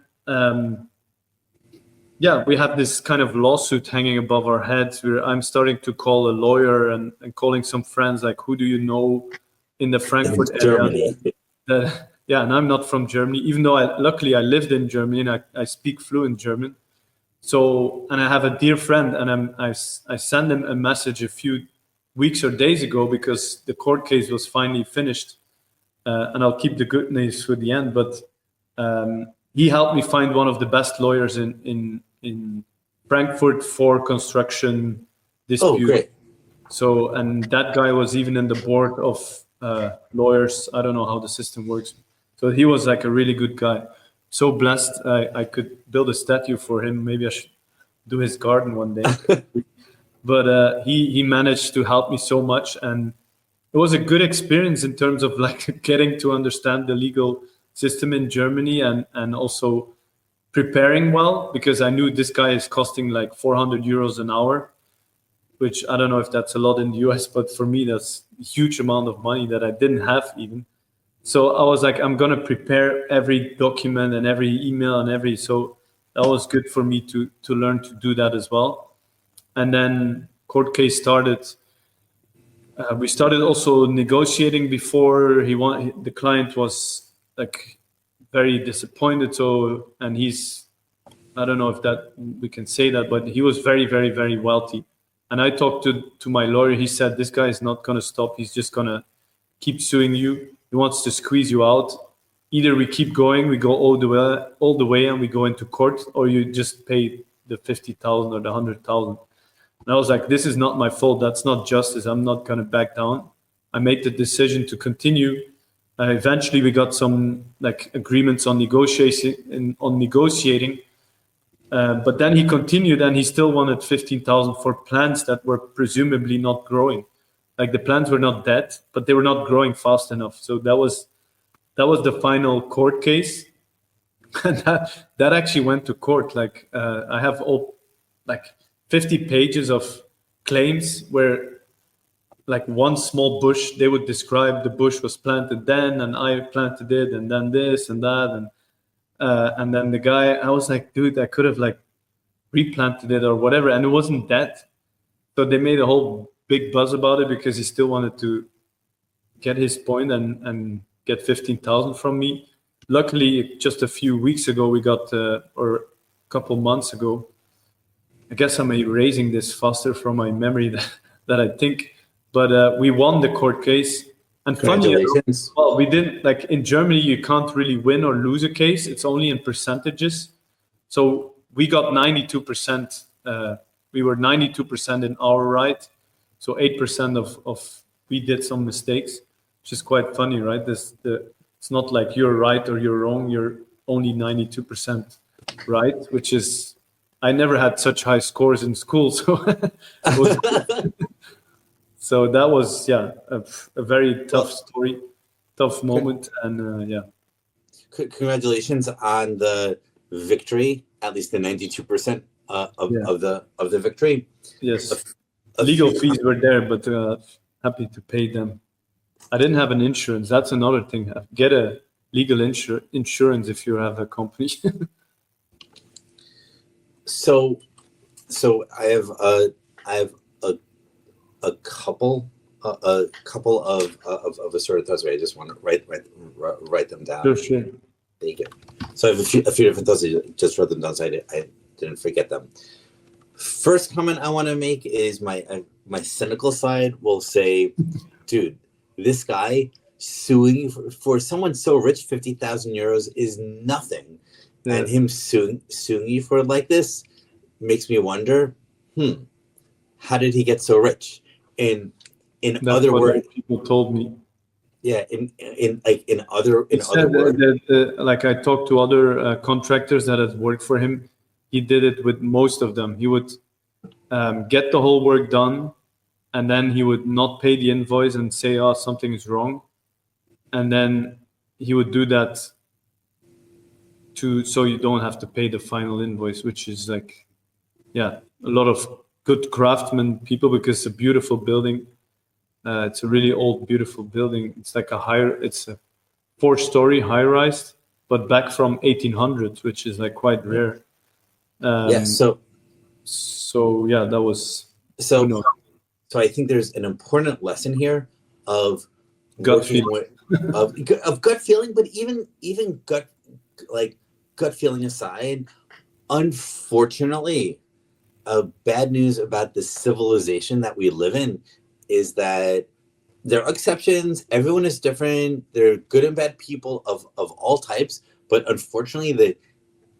we have this kind of lawsuit hanging above our heads where I'm starting to call a lawyer and calling some friends, like, who do you know in the Frankfurt area? And I'm not from Germany, even though luckily I lived in Germany and I speak fluent German. So, and I have a dear friend, and I sent him a message a few weeks or days ago because the court case was finally finished. And I'll keep the good news for the end, but he helped me find one of the best lawyers in Frankfurt for construction dispute. Oh, great. So, and that guy was even in the board of lawyers. I don't know how the system works. So he was like a really good guy. So blessed. I could build a statue for him. Maybe I should do his garden one day. But he managed to help me so much. And it was a good experience in terms of like getting to understand the legal system in Germany and also preparing well, because I knew this guy is costing like 400 euros an hour, which I don't know if that's a lot in the US, but for me, that's a huge amount of money that I didn't have even. So I was like, I'm going to prepare every document and every email and so that was good for me to learn to do that as well. And then court case started. We started also negotiating before the client was like very disappointed. So, and he's, I don't know if that we can say that, but he was very, very, very wealthy. And I talked to my lawyer. He said, this guy is not going to stop. He's just going to keep suing you. He wants to squeeze you out. Either we keep going, we go all the way and we go into court, or you just pay the 50,000 or the 100,000. And I was like, this is not my fault. That's not justice. I'm not going to back down. I made the decision to continue. Eventually, we got some like agreements on negotiating. But then he continued, and he still wanted 15,000 for plants that were presumably not growing. Like the plants were not dead, but they were not growing fast enough. So that was the final court case, and that actually went to court. Like I have all like 50 pages of claims where like one small bush, they would describe the bush was planted then, and I planted it, and then this and that, and then the guy, I was like, dude, I could have like replanted it or whatever, and it wasn't dead. So they made a whole big buzz about it because he still wanted to get his point and get 15,000 from me. Luckily, just a few weeks ago, we got, or a couple months ago, I guess I'm erasing this faster from my memory that I think, but we won the court case. And Congratulations. Well, we didn't, like in Germany, you can't really win or lose a case. It's only in percentages. So we got 92%. We were 92% in our right. So 8% of we did some mistakes, which is quite funny, right? It's not like you're right or you're wrong. You're only 92% right, which is, I never had such high scores in school. So so that was, a very tough story, tough moment. And Congratulations on the victory, at least the 92% of the victory. Yes. Legal fees were there, but happy to pay them. I didn't have an insurance. That's another thing. Get a legal insurance if you have a company. So I have a couple of assorted thoughts. I just want to write them down. Sure. There you go. So I have a few different thoughts. I just wrote them down so I didn't forget them. First comment I want to make is my cynical side will say, dude, this guy suing you for someone so rich, 50,000 euros is nothing. Yeah. And him suing you for like this makes me wonder, how did he get so rich? In That's other words, people told me. Yeah, in other words, like I talked to other contractors that had worked for him. He did it with most of them. He would get the whole work done, and then he would not pay the invoice and say, "Oh, something is wrong," and then he would do that so you don't have to pay the final invoice, which is like, a lot of good craftsmen people, because it's a beautiful building. It's a really old, beautiful building. It's like it's a 4-story high-rise, but back from 1800s, which is like quite rare. That was So I think there's an important lesson here of gut feeling, of gut feeling, but even gut feeling aside, unfortunately, bad news about the civilization that we live in is that there are exceptions. Everyone is different. There are good and bad people of all types, but unfortunately, the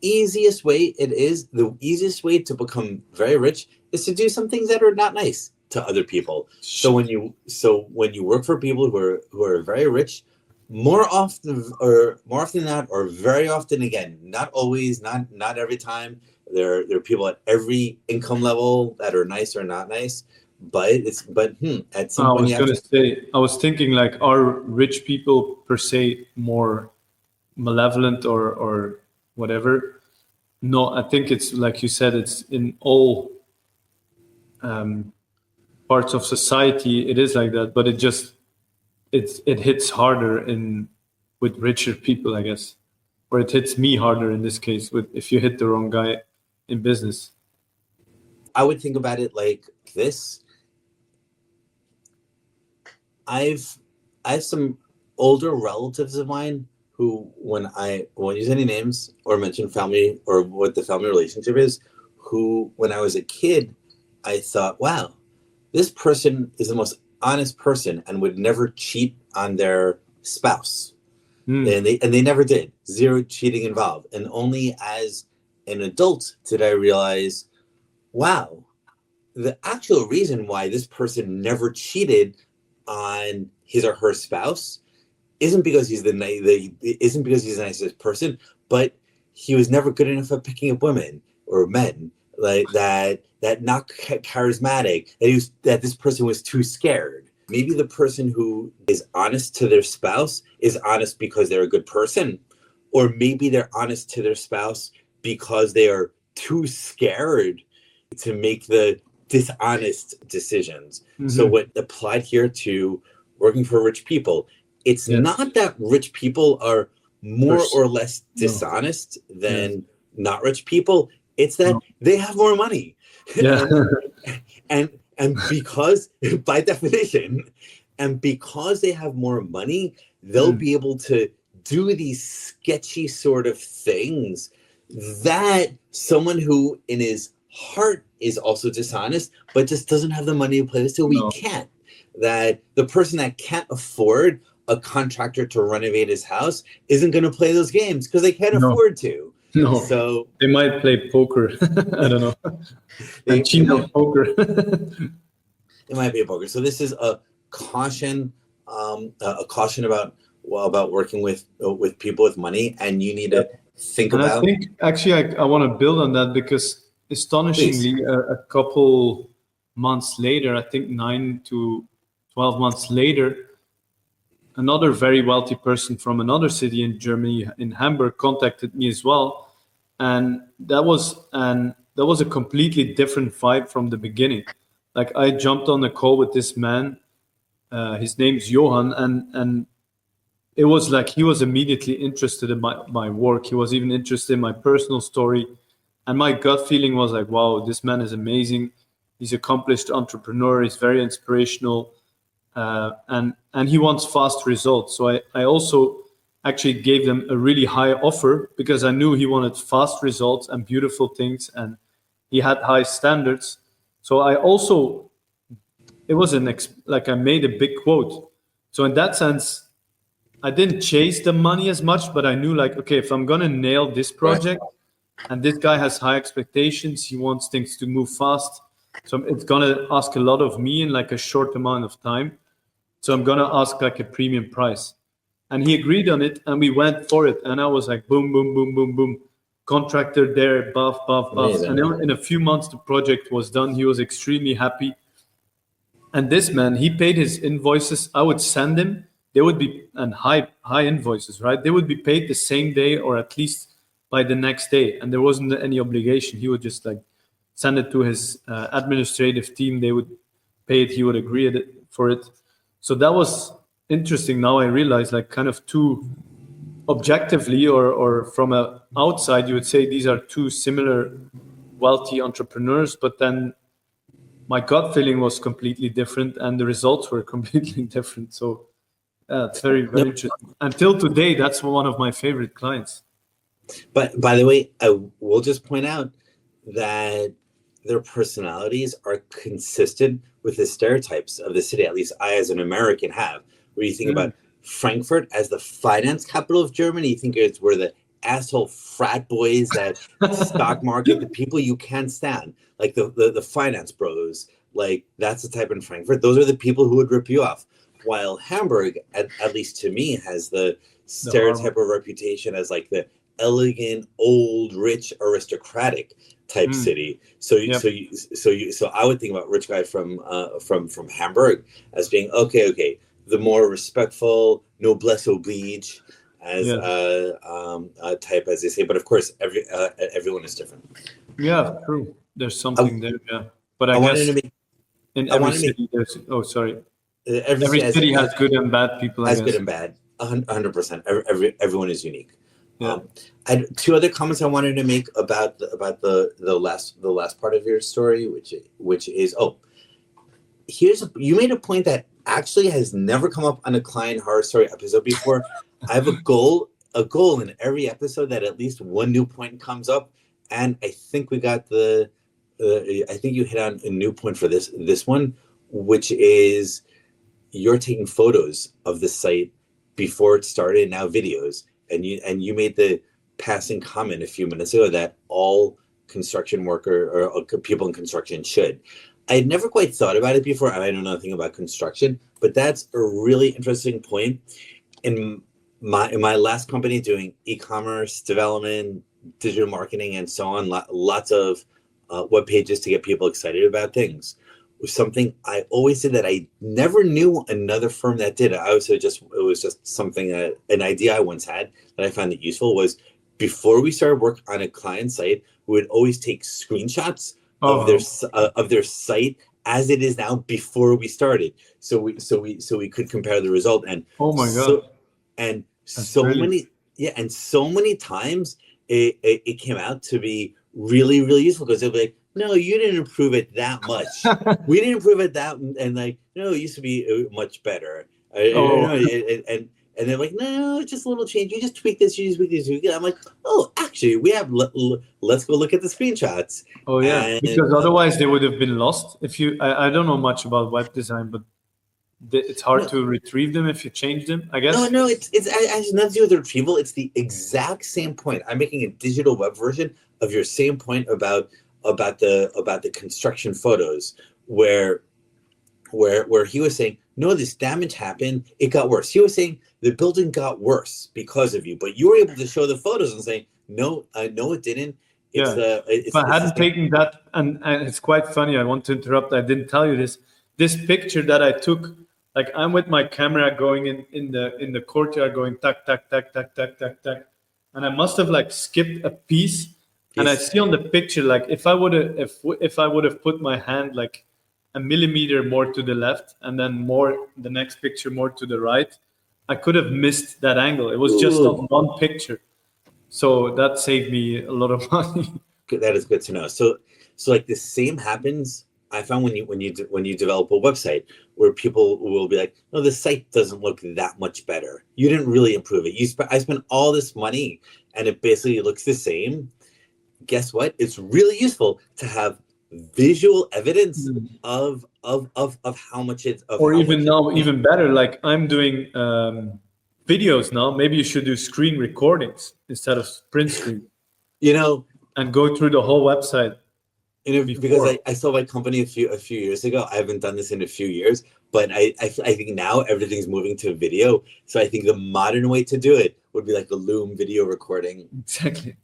easiest way to become very rich is to do some things that are not nice to other people. So when you work for people who are very rich, more often than not, or very often again, not always, not every time, there are people at every income level that are nice or not nice. But at some point I was thinking, like, are rich people per se more malevolent or whatever? No, I think it's like you said, it's in all parts of society. It is like that, but it hits harder with richer people, I guess, or it hits me harder in this case with if you hit the wrong guy in business. I would think about it like this. I have some older relatives of mine who, when I won't use any names or mention family or what the family relationship is, who, when I was a kid, I thought, wow, this person is the most honest person and would never cheat on their spouse. And they never did. Zero cheating involved. And only as an adult did I realize, wow, the actual reason why this person never cheated on his or her spouse isn't because he's the nicest person, but he was never good enough at picking up women or men, like that not charismatic, that this person was too scared. Maybe the person who is honest to their spouse is honest because they're a good person, or maybe they're honest to their spouse because they are too scared to make the dishonest decisions. So what applied here to working for rich people, it's not that rich people are more or less dishonest than not rich people. It's that they have more money. and because, by definition, and because they have more money, they'll be able to do these sketchy sort of things that someone who in his heart is also dishonest, but just doesn't have the money to play this, so we can't. That the person that can't afford a contractor to renovate his house isn't going to play those games because they can't afford to. No, so they might play poker. I don't know. And cheat poker. It might be a poker. So this is a caution about working with people with money, and you need to think about. I think actually I want to build on that because astonishingly, a couple months later, I think 9 to 12 months later, another very wealthy person from another city in Germany, in Hamburg, contacted me as well, and that was a completely different vibe from the beginning. Like I jumped on a call with this man, his name's Johan, and it was like he was immediately interested in my work. He was even interested in my personal story, and my gut feeling was like, wow, this man is amazing. He's an accomplished entrepreneur. He's very inspirational. And he wants fast results. So I also actually gave them a really high offer because I knew he wanted fast results and beautiful things, and he had high standards. So I also, it was I made a big quote. So in that sense, I didn't chase the money as much, but I knew like, okay, if I'm going to nail this project and this guy has high expectations, he wants things to move fast. So it's going to ask a lot of me in like a short amount of time. So I'm going to ask like a premium price. And he agreed on it and we went for it. And I was like, boom, boom, boom, boom, boom. Contractor there, buff. And then in a few months, the project was done. He was extremely happy. And this man, he paid his invoices. I would send him. They would be high invoices, right? They would be paid the same day or at least by the next day. And there wasn't any obligation. He would just like send it to his administrative team. They would pay it. He would agree for it. So that was interesting. Now I realize like kind of two objectively or from a outside, you would say these are two similar wealthy entrepreneurs, but then my gut feeling was completely different and the results were completely different. So it's very, very interesting. Until today, that's one of my favorite clients. But by the way, I will just point out that their personalities are consistent with the stereotypes of the city, at least I as an American have, where you think about Frankfurt as the finance capital of Germany. You think it's where the asshole frat boys that stock market, the people you can't stand, like the finance bros, like that's the type in Frankfurt. Those are the people who would rip you off. While Hamburg, at least to me, has the stereotype or reputation as like the elegant, old, rich, aristocratic type city. So I would think about rich guy from Hamburg as being okay, the more respectful, noblesse oblige as type, as they say. But of course, everyone is different. Yeah, true. There's something there. Yeah, but I guess in every city, there's. Oh, sorry. Every city has good and bad people. Has good and bad. 100%. Everyone is unique. Yeah. I had two other comments I wanted to make about the last part of your story, which is you made a point that actually has never come up on a client horror story episode before. I have a goal in every episode that at least one new point comes up, and I think we got I think you hit on a new point for this one, which is you're taking photos of the site before it started, now videos, and you made the passing comment a few minutes ago that all construction worker or people in construction should. I had never quite thought about it before. I know nothing about construction, but that's a really interesting point. In my last company doing e-commerce development, digital marketing, and so on, lots of web pages to get people excited about things, was something I always did that I never knew another firm that did. It was just something an idea I once had that I found it useful was before we started work on a client site, we would always take screenshots of their site as it is now before we started, so we could compare the result. And oh my god, and that's so brilliant. so many times it came out to be really, really useful, because they'll be like, no, you didn't improve it that much. We didn't improve it that, and like, no, it used to be much better. And they're like, no, it's just a little change. You just tweak this, you just tweak this. I'm like, oh, actually, we have. Let's go look at the screenshots. Oh yeah, because otherwise they would have been lost. If you, I don't know much about web design, but it's hard to retrieve them if you change them, I guess. No, it has nothing to do with the retrieval. It's the exact same point. I'm making a digital web version of your same point about the construction photos, where he was saying, no, this damage happened, it got worse. He was saying the building got worse because of you, but you were able to show the photos and say, no, it didn't. If I hadn't taken that, and it's quite funny, I want to interrupt, I didn't tell you this picture that I took, like I'm with my camera going in the courtyard going tack, tack, tack, tack, tack, tack, tack, and I must have like skipped a piece. And I see on the picture, like if I would have put my hand like a millimeter more to the left and then the next picture more to the right, I could have missed that angle. It was just on one picture. So that saved me a lot of money. That is good to know. So like the same happens, I found when you develop a website, where people will be like, no, the site doesn't look that much better. You didn't really improve it. I spent all this money and it basically looks the same. Guess what? It's really useful to have visual evidence of how much it's even better, like I'm doing videos now. Maybe you should do screen recordings instead of print screen, and go through the whole website. Because I saw my company a few years ago. I haven't done this in a few years, but I think now everything's moving to video. So I think the modern way to do it would be like the Loom video recording. Exactly.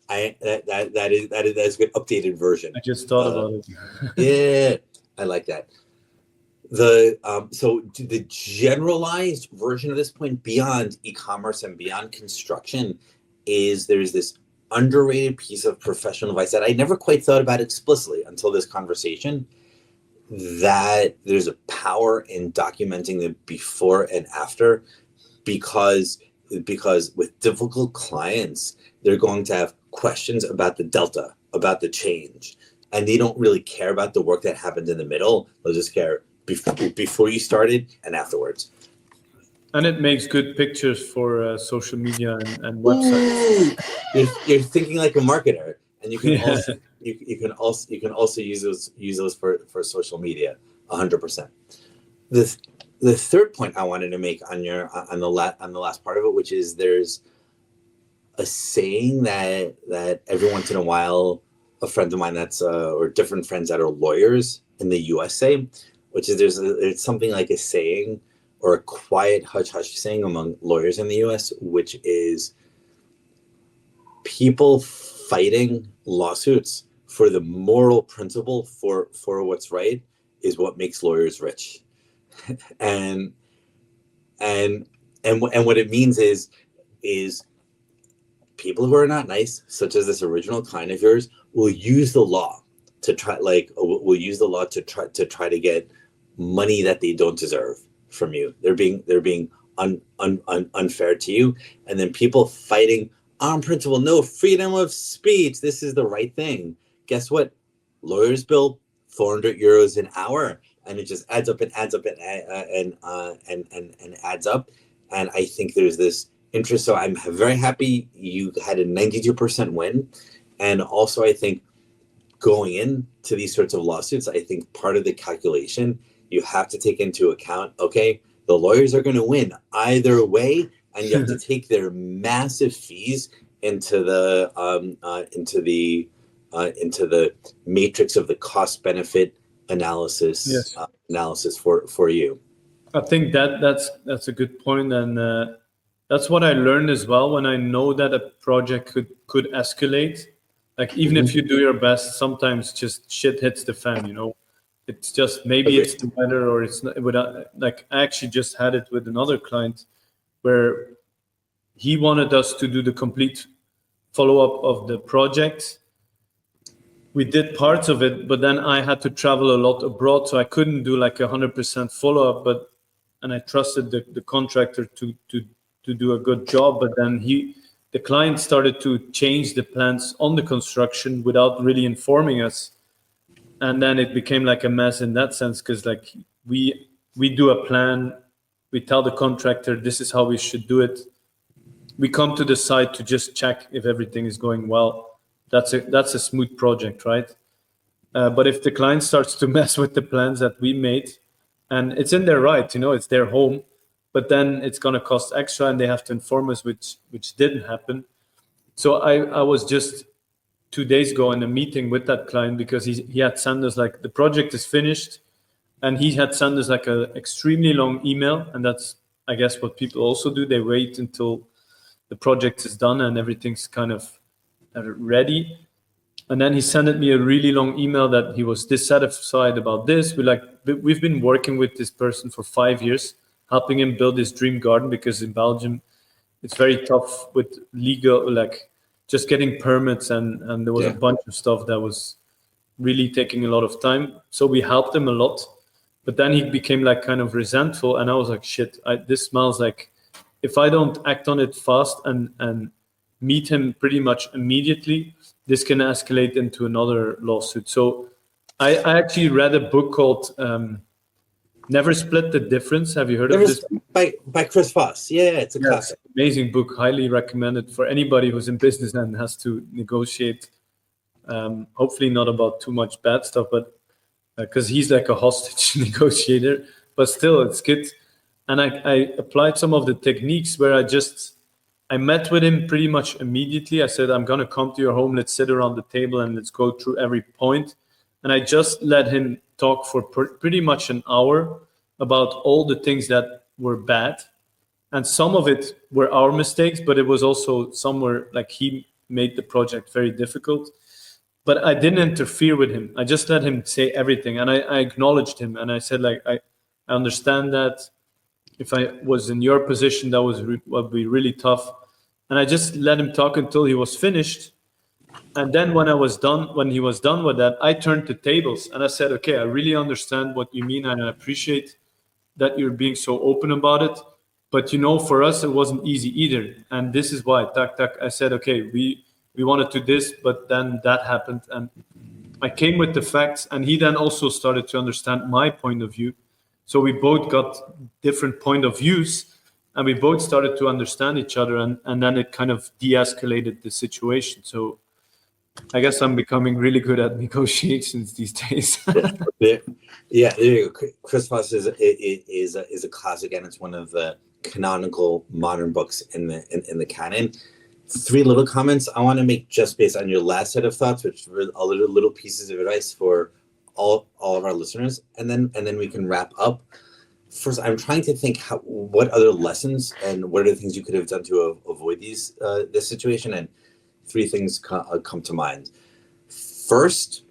That is a good updated version. I just thought about it. Yeah, I like that. So the generalized version of this point beyond e-commerce and beyond construction is there's this underrated piece of professional advice that I never quite thought about explicitly until this conversation, that there's a power in documenting the before and after, because with difficult clients, they're going to have questions about the delta, about the change, and they don't really care about the work that happened in the middle. They'll just care before you started and afterwards. And it makes good pictures for social media and websites. You're thinking like a marketer, and you can also use those for social media. 100%. The third point I wanted to make on the last part of it, which is there's a saying that every once in a while a friend of mine or different friends that are lawyers in the US say, which is there's something like a saying or a quiet hush saying among lawyers in the US, which is people fighting lawsuits for the moral principle for what's right is what makes lawyers rich. and what it means is people who are not nice, such as this original client of yours, will use the law to try to get money that they don't deserve from you. They're being unfair to you, and then people fighting on principle, no freedom of speech. This is the right thing. Guess what? Lawyers bill 400 euros an hour, and it just adds up and adds up and adds up. And I think there's this interest. So I'm very happy you had a 92% win. And also, I think going into these sorts of lawsuits, I think part of the calculation, you have to take into account, okay, the lawyers are going to win either way, and you have to take their massive fees into the matrix of the cost benefit analysis. Yes. Analysis for you. I think that's a good point, and that's what I learned as well. When I know that a project could escalate, like even if you do your best, sometimes just shit hits the fan. You know, it's just maybe it's the weather, or it's not. Like I actually just had it with another client where he wanted us to do the complete follow-up of the project. We did parts of it, but then I had to travel a lot abroad, so I couldn't do like 100% follow-up. And I trusted the contractor to do a good job. But then the client started to change the plans on the construction without really informing us, and then it became like a mess in that sense, because like we do a plan, we tell the contractor this is how we should do it. We come to the site to just check if everything is going well. That's a smooth project, right? But if the client starts to mess with the plans that we made, and it's in their right, you know, it's their home, but then it's going to cost extra, and they have to inform us, which didn't happen. So I was just 2 days ago in a meeting with that client, because he had sent us like the project is finished, and he had sent us like an extremely long email, and that's, I guess, what people also do. They wait until the project is done and everything's kind of ready. And then he sent me a really long email that he was dissatisfied about this. We've been working with this person for 5 years, helping him build his dream garden, because in Belgium, it's very tough with legal, like just getting permits. And there was a bunch of stuff that was really taking a lot of time. So we helped him a lot, but then he became like kind of resentful. And I was like, shit, this smells like, if I don't act on it fast and meet him pretty much immediately, this can escalate into another lawsuit. So I actually read a book called Never Split the Difference. Have you heard of this? By Chris Voss. Yeah, it's a classic. Amazing book. Highly recommended for anybody who's in business and has to negotiate. Hopefully not about too much bad stuff, but because he's like a hostage negotiator, but still it's good. And I applied some of the techniques where I met with him pretty much immediately. I said, I'm going to come to your home. Let's sit around the table and let's go through every point. And I just let him talk for pretty much an hour about all the things that were bad. And some of it were our mistakes, but it was also somewhere like he made the project very difficult. But I didn't interfere with him. I just let him say everything. And I acknowledged him. And I said, like, I understand that. If I was in your position, that would be really tough. And I just let him talk until he was finished. And then when he was done with that, I turned the tables and I said, okay, I really understand what you mean. And I appreciate that you're being so open about it. But, you know, for us, it wasn't easy either. And this is why, I said, okay, we wanted to do this, but then that happened. And I came with the facts. And he then also started to understand my point of view. So we both got different point of views, and we both started to understand each other, and then it kind of de-escalated the situation. So I guess I'm becoming really good at negotiations these days. Yeah, there you go. Chris Voss is a classic, and it's one of the canonical modern books in the canon. 3 little comments I want to make just based on your last set of thoughts, which were all little pieces of advice for all of our listeners, and then we can wrap up. First, I'm trying to think what other lessons and what are the things you could have done to avoid this situation, and 3 things come to mind. First,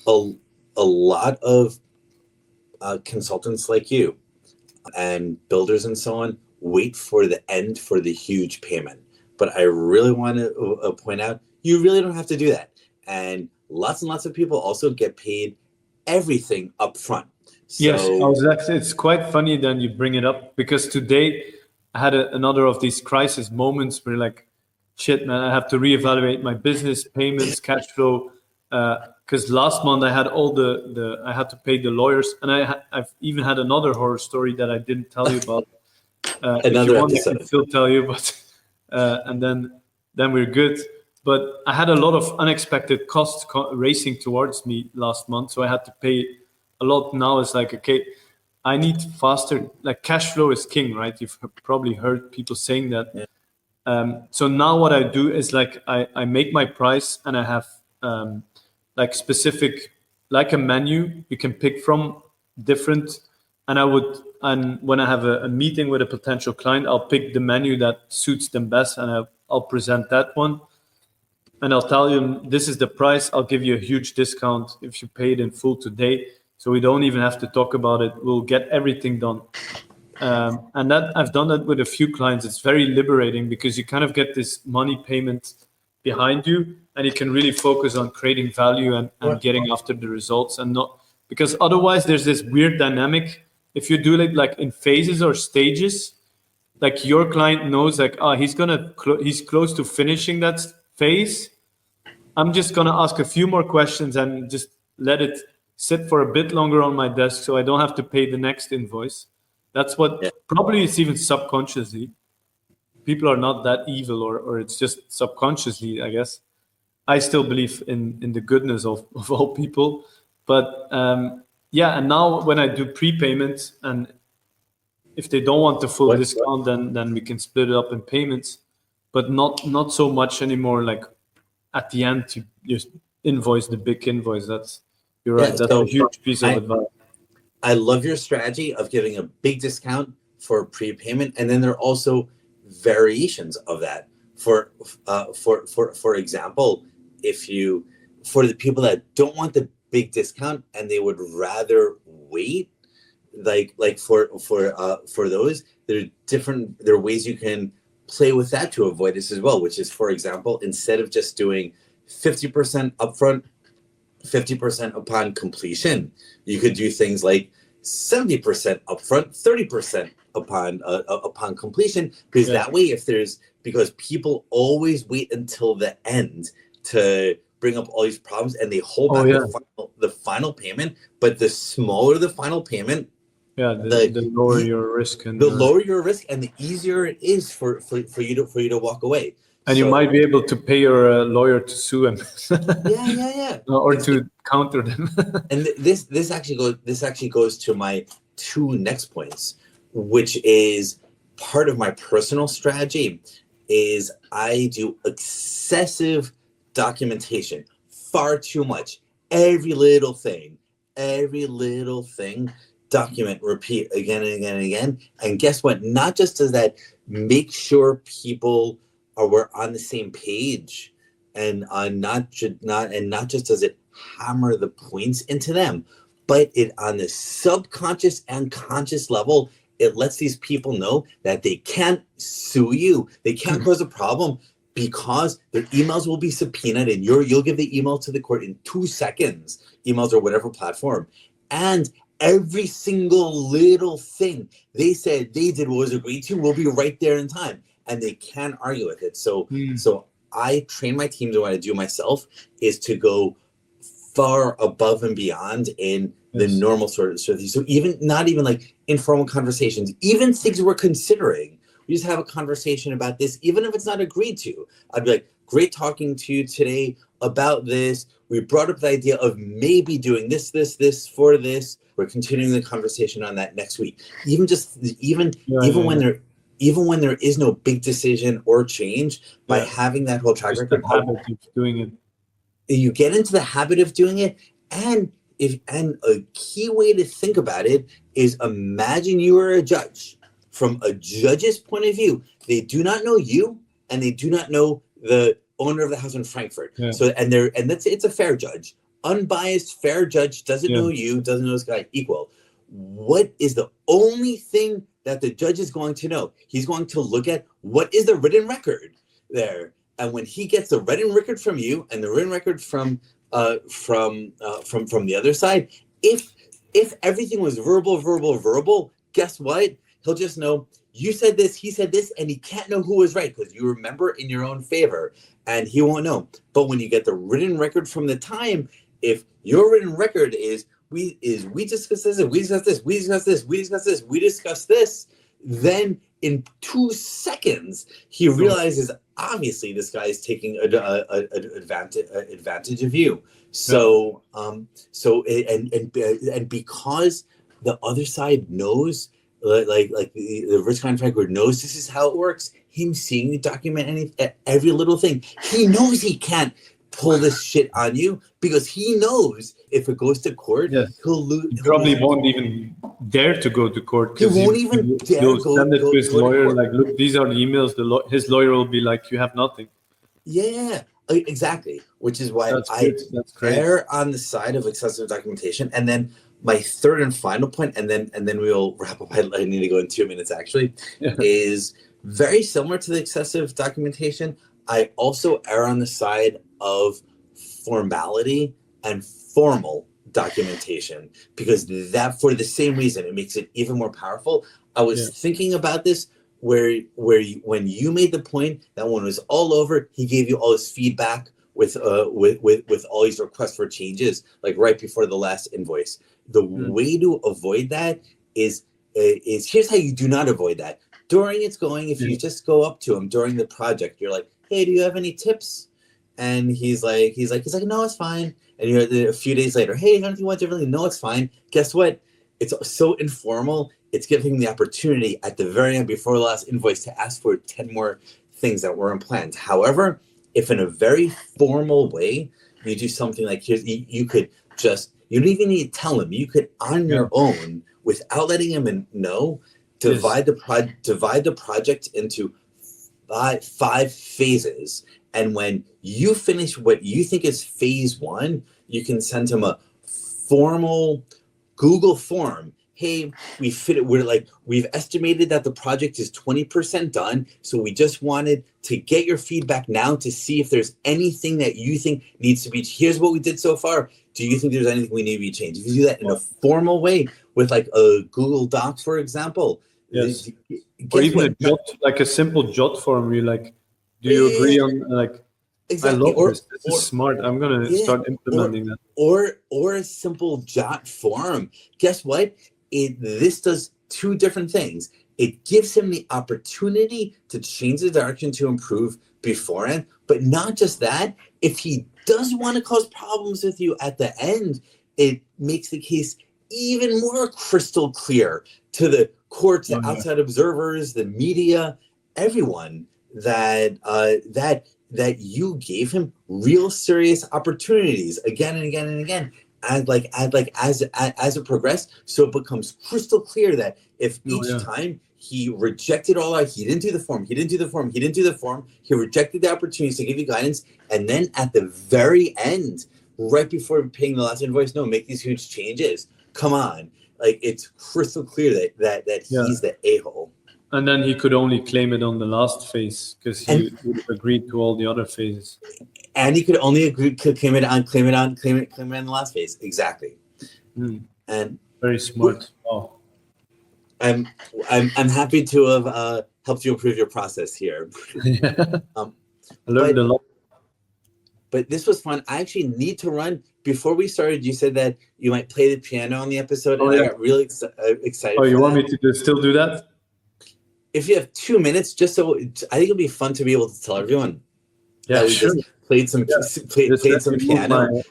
a lot of consultants like you and builders and so on wait for the end for the huge payment. But I really want to point out, you really don't have to do that. And lots of people also get paid everything up front. So, yes, it's quite funny that you bring it up, because today I had another of these crisis moments where, like, shit, man, I have to reevaluate my business, payments, cash flow. Because last month I had all I had to pay the lawyers, and I've even had another horror story that I didn't tell you about. If you want, I can still tell you, but and then we're good. But I had a lot of unexpected costs racing towards me last month, so I had to pay a lot. Now it's like, okay, I need faster. Like cash flow is king, right? You've probably heard people saying that. Yeah. So now what I do is like I make my price, and I have like specific, like a menu you can pick from different. And when I have a meeting with a potential client, I'll pick the menu that suits them best, and I'll present that one. And I'll tell you, this is the price. I'll give you a huge discount if you pay it in full today. So we don't even have to talk about it. We'll get everything done. And that I've done that with a few clients. It's very liberating because you kind of get this money payment behind you, and you can really focus on creating value and getting after the results, and not because otherwise there's this weird dynamic. If you do it like in phases or stages, like your client knows like, he's close to finishing that phase. I'm just going to ask a few more questions and just let it sit for a bit longer on my desk so I don't have to pay the next invoice. That's what probably it's even subconsciously. People are not that evil, or it's just subconsciously, I guess. I still believe in the goodness of all people. But and now when I do prepayment, and if they don't want the full discount, then we can split it up in payments, but not so much anymore. Like at the end, you just invoice the big invoice. You're right. That's a huge piece of advice. I love your strategy of giving a big discount for prepayment, and then there are also variations of that. For example, for the people that don't want the big discount and they would rather wait, like for those, there are ways you can play with that to avoid this as well, which is, for example, instead of just doing 50% upfront, 50% upon completion, you could do things like 70% upfront, 30% upon completion, because that way, because people always wait until the end to bring up all these problems, and they hold back the final payment. But the smaller the final payment, the lower your risk, and lower your risk, and the easier it is for you to walk away. And you might be able to pay your lawyer to sue him. Or to counter them. And this actually goes to my two next points, which is part of my personal strategy. Is I do excessive documentation, far too much. Every little thing, document, repeat again and again and again. And guess what? Not just does that make sure people we're on the same page, and not just does it hammer the points into them, but it on the subconscious and conscious level, it lets these people know that they can't sue you, they can't cause a problem, because their emails will be subpoenaed, and you'll give the email to the court in 2 seconds, emails or whatever platform, and every single little thing they said they did what was agreed to will be right there in time. And they can argue with it. So I train my teams, and what I do myself is to go far above and beyond in the normal sort of things. So not even like informal conversations, even things we're considering. We just have a conversation about this, even if it's not agreed to. I'd be like, great talking to you today about this. We brought up the idea of maybe doing this for this. We're continuing the conversation on that next week. Even when there is no big decision or change, by having that whole track record, habit of doing it, you get into the habit of doing it. And a key way to think about it is, imagine you are a judge. From a judge's point of view, they do not know you, and they do not know the owner of the house in Frankfurt. So it's a fair judge, unbiased, fair judge, doesn't know you, doesn't know this guy, equal. What is the only thing that the judge is going to know? He's going to look at what is the written record there, and when he gets the written record from you and the written record from the other side, if everything was verbal, guess what? He'll just know you said this, he said this, and he can't know who was right because you remember in your own favor, and he won't know. But when you get the written record from the time, if your written record is we discussed this, we discussed this, we discussed this, we discussed this, we discussed this, then in 2 seconds he realizes obviously this guy is taking advantage of you. So and because the other side knows, like the risk contractor knows this is how it works, him seeing the document every little thing, he knows he can't pull this shit on you because he knows if it goes to court, he'll lose. He probably won't even dare to go to court. He won't even dare he'll send it to his lawyer. Like, look, these are the emails. His lawyer will be like, you have nothing. Yeah, exactly. Which is why I err on the side of excessive documentation. And then my third and final point, and then we'll wrap up. I need to go in 2 minutes actually, is very similar to the excessive documentation. I also err on the side of formality and formal documentation because that, for the same reason, it makes it even more powerful. I was thinking about this when you made the point that when it was all over, he gave you all his feedback with all his requests for changes, like right before the last invoice. The way to avoid that is here's how you do not avoid that. During it's going, if you just go up to him during the project, you're like, hey, do you have any tips? And he's like, no, it's fine. And you're a few days later, hey, don't you want differently? No, it's fine. Guess what? It's so informal. It's giving him the opportunity at the very end before the last invoice to ask for 10 more things that weren't planned. However, if in a very formal way, you do something like here's, you don't even need to tell him. You could on your own, without letting him know, divide the project into five phases. And when you finish what you think is phase 1, you can send him a formal Google form. Hey, we've estimated that the project is 20% done. So we just wanted to get your feedback now to see if there's anything that you think needs to be. Here's what we did so far. Do you think there's anything we need to be changed? If you do that in a formal way with like a Google Docs, for example. Yes. Or even a simple jot form. You like, do you agree on like? Exactly. I love this. This is smart. I'm gonna start implementing that. Or a simple jot form. Guess what? This does 2 different things. It gives him the opportunity to change the direction to improve beforehand. But not just that. If he does want to cause problems with you at the end, it makes the case even more crystal clear to the courts, the outside observers, the media, everyone that you gave him real serious opportunities again and again and again. As it progressed, so it becomes crystal clear that if each time he rejected he didn't do the form, he rejected the opportunities to give you guidance, and then at the very end, right before paying the last invoice, make these huge changes. Come on, like it's crystal clear that he's the a-hole. And then he could only claim it on the last phase because he would have agreed to all the other phases. And he could only claim it on the last phase. Exactly. And very smart. Oh. I'm happy to have helped you improve your process here. I learned a lot. But this was fun. I actually need to run. Before we started, you said that you might play the piano on the episode, I got really excited. Oh, you want me to still do that? If you have 2 minutes, just so I think it'll be fun to be able to tell everyone. Yeah, sure. Just played some piano.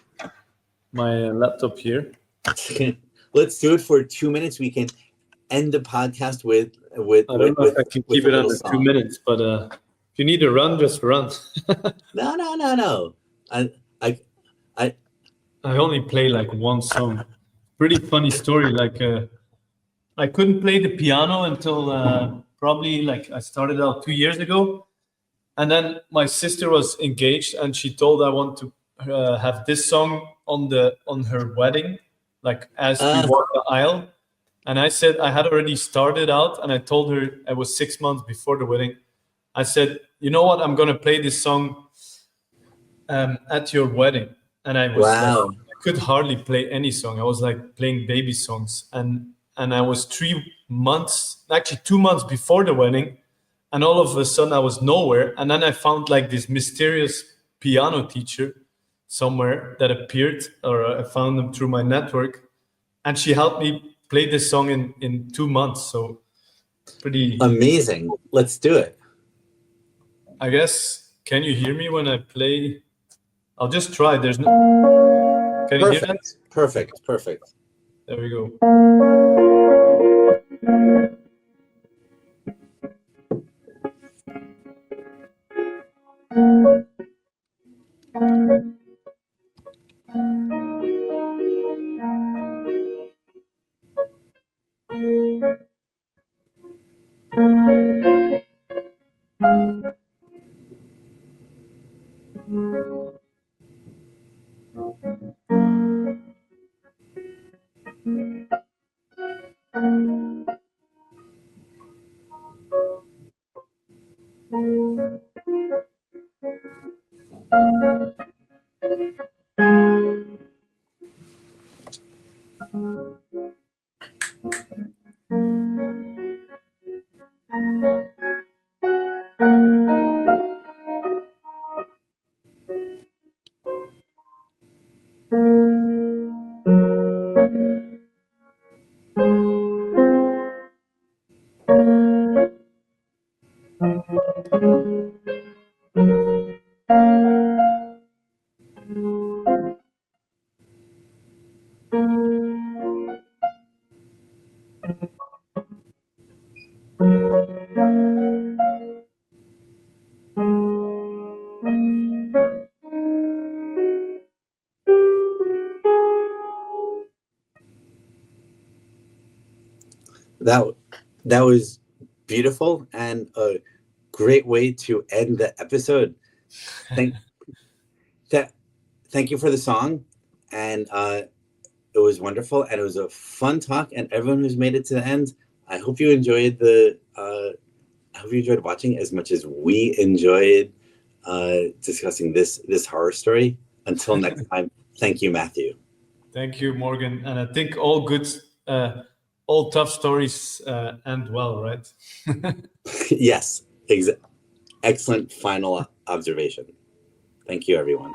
My laptop here. Let's do it for 2 minutes. We can end the podcast with. I don't know if I can keep it under 2 minutes, but if you need to run, just run. No. I only play like one song. Pretty funny story. Like I couldn't play the piano until probably like I started out 2 years ago, and then my sister was engaged, and she told I want to have this song on her wedding, like as we walk the aisle. And I said I had already started out, and I told her it was 6 months before the wedding. I said, you know what, I'm gonna play this song at your wedding. And I was like, I could hardly play any song. I was like playing baby songs, and and I was 2 months before the wedding, and all of a sudden I was nowhere. And then I found like this mysterious piano teacher somewhere that appeared, or I found them through my network, and she helped me play this song in 2 months. So pretty amazing. Let's do it. I guess. Can you hear me when I play? I'll just try. There's no. Can you hear that? Perfect. There we go. That was beautiful and a great way to end the episode. Thank you for the song, and it was wonderful, and it was a fun talk. And everyone who's made it to the end, I hope you enjoyed watching as much as we enjoyed discussing this horror story. Until next time, thank you, Matthieu. Thank you, Morgan. And I think all good, all tough stories end well, right? Yes, excellent final observation. Thank you, everyone.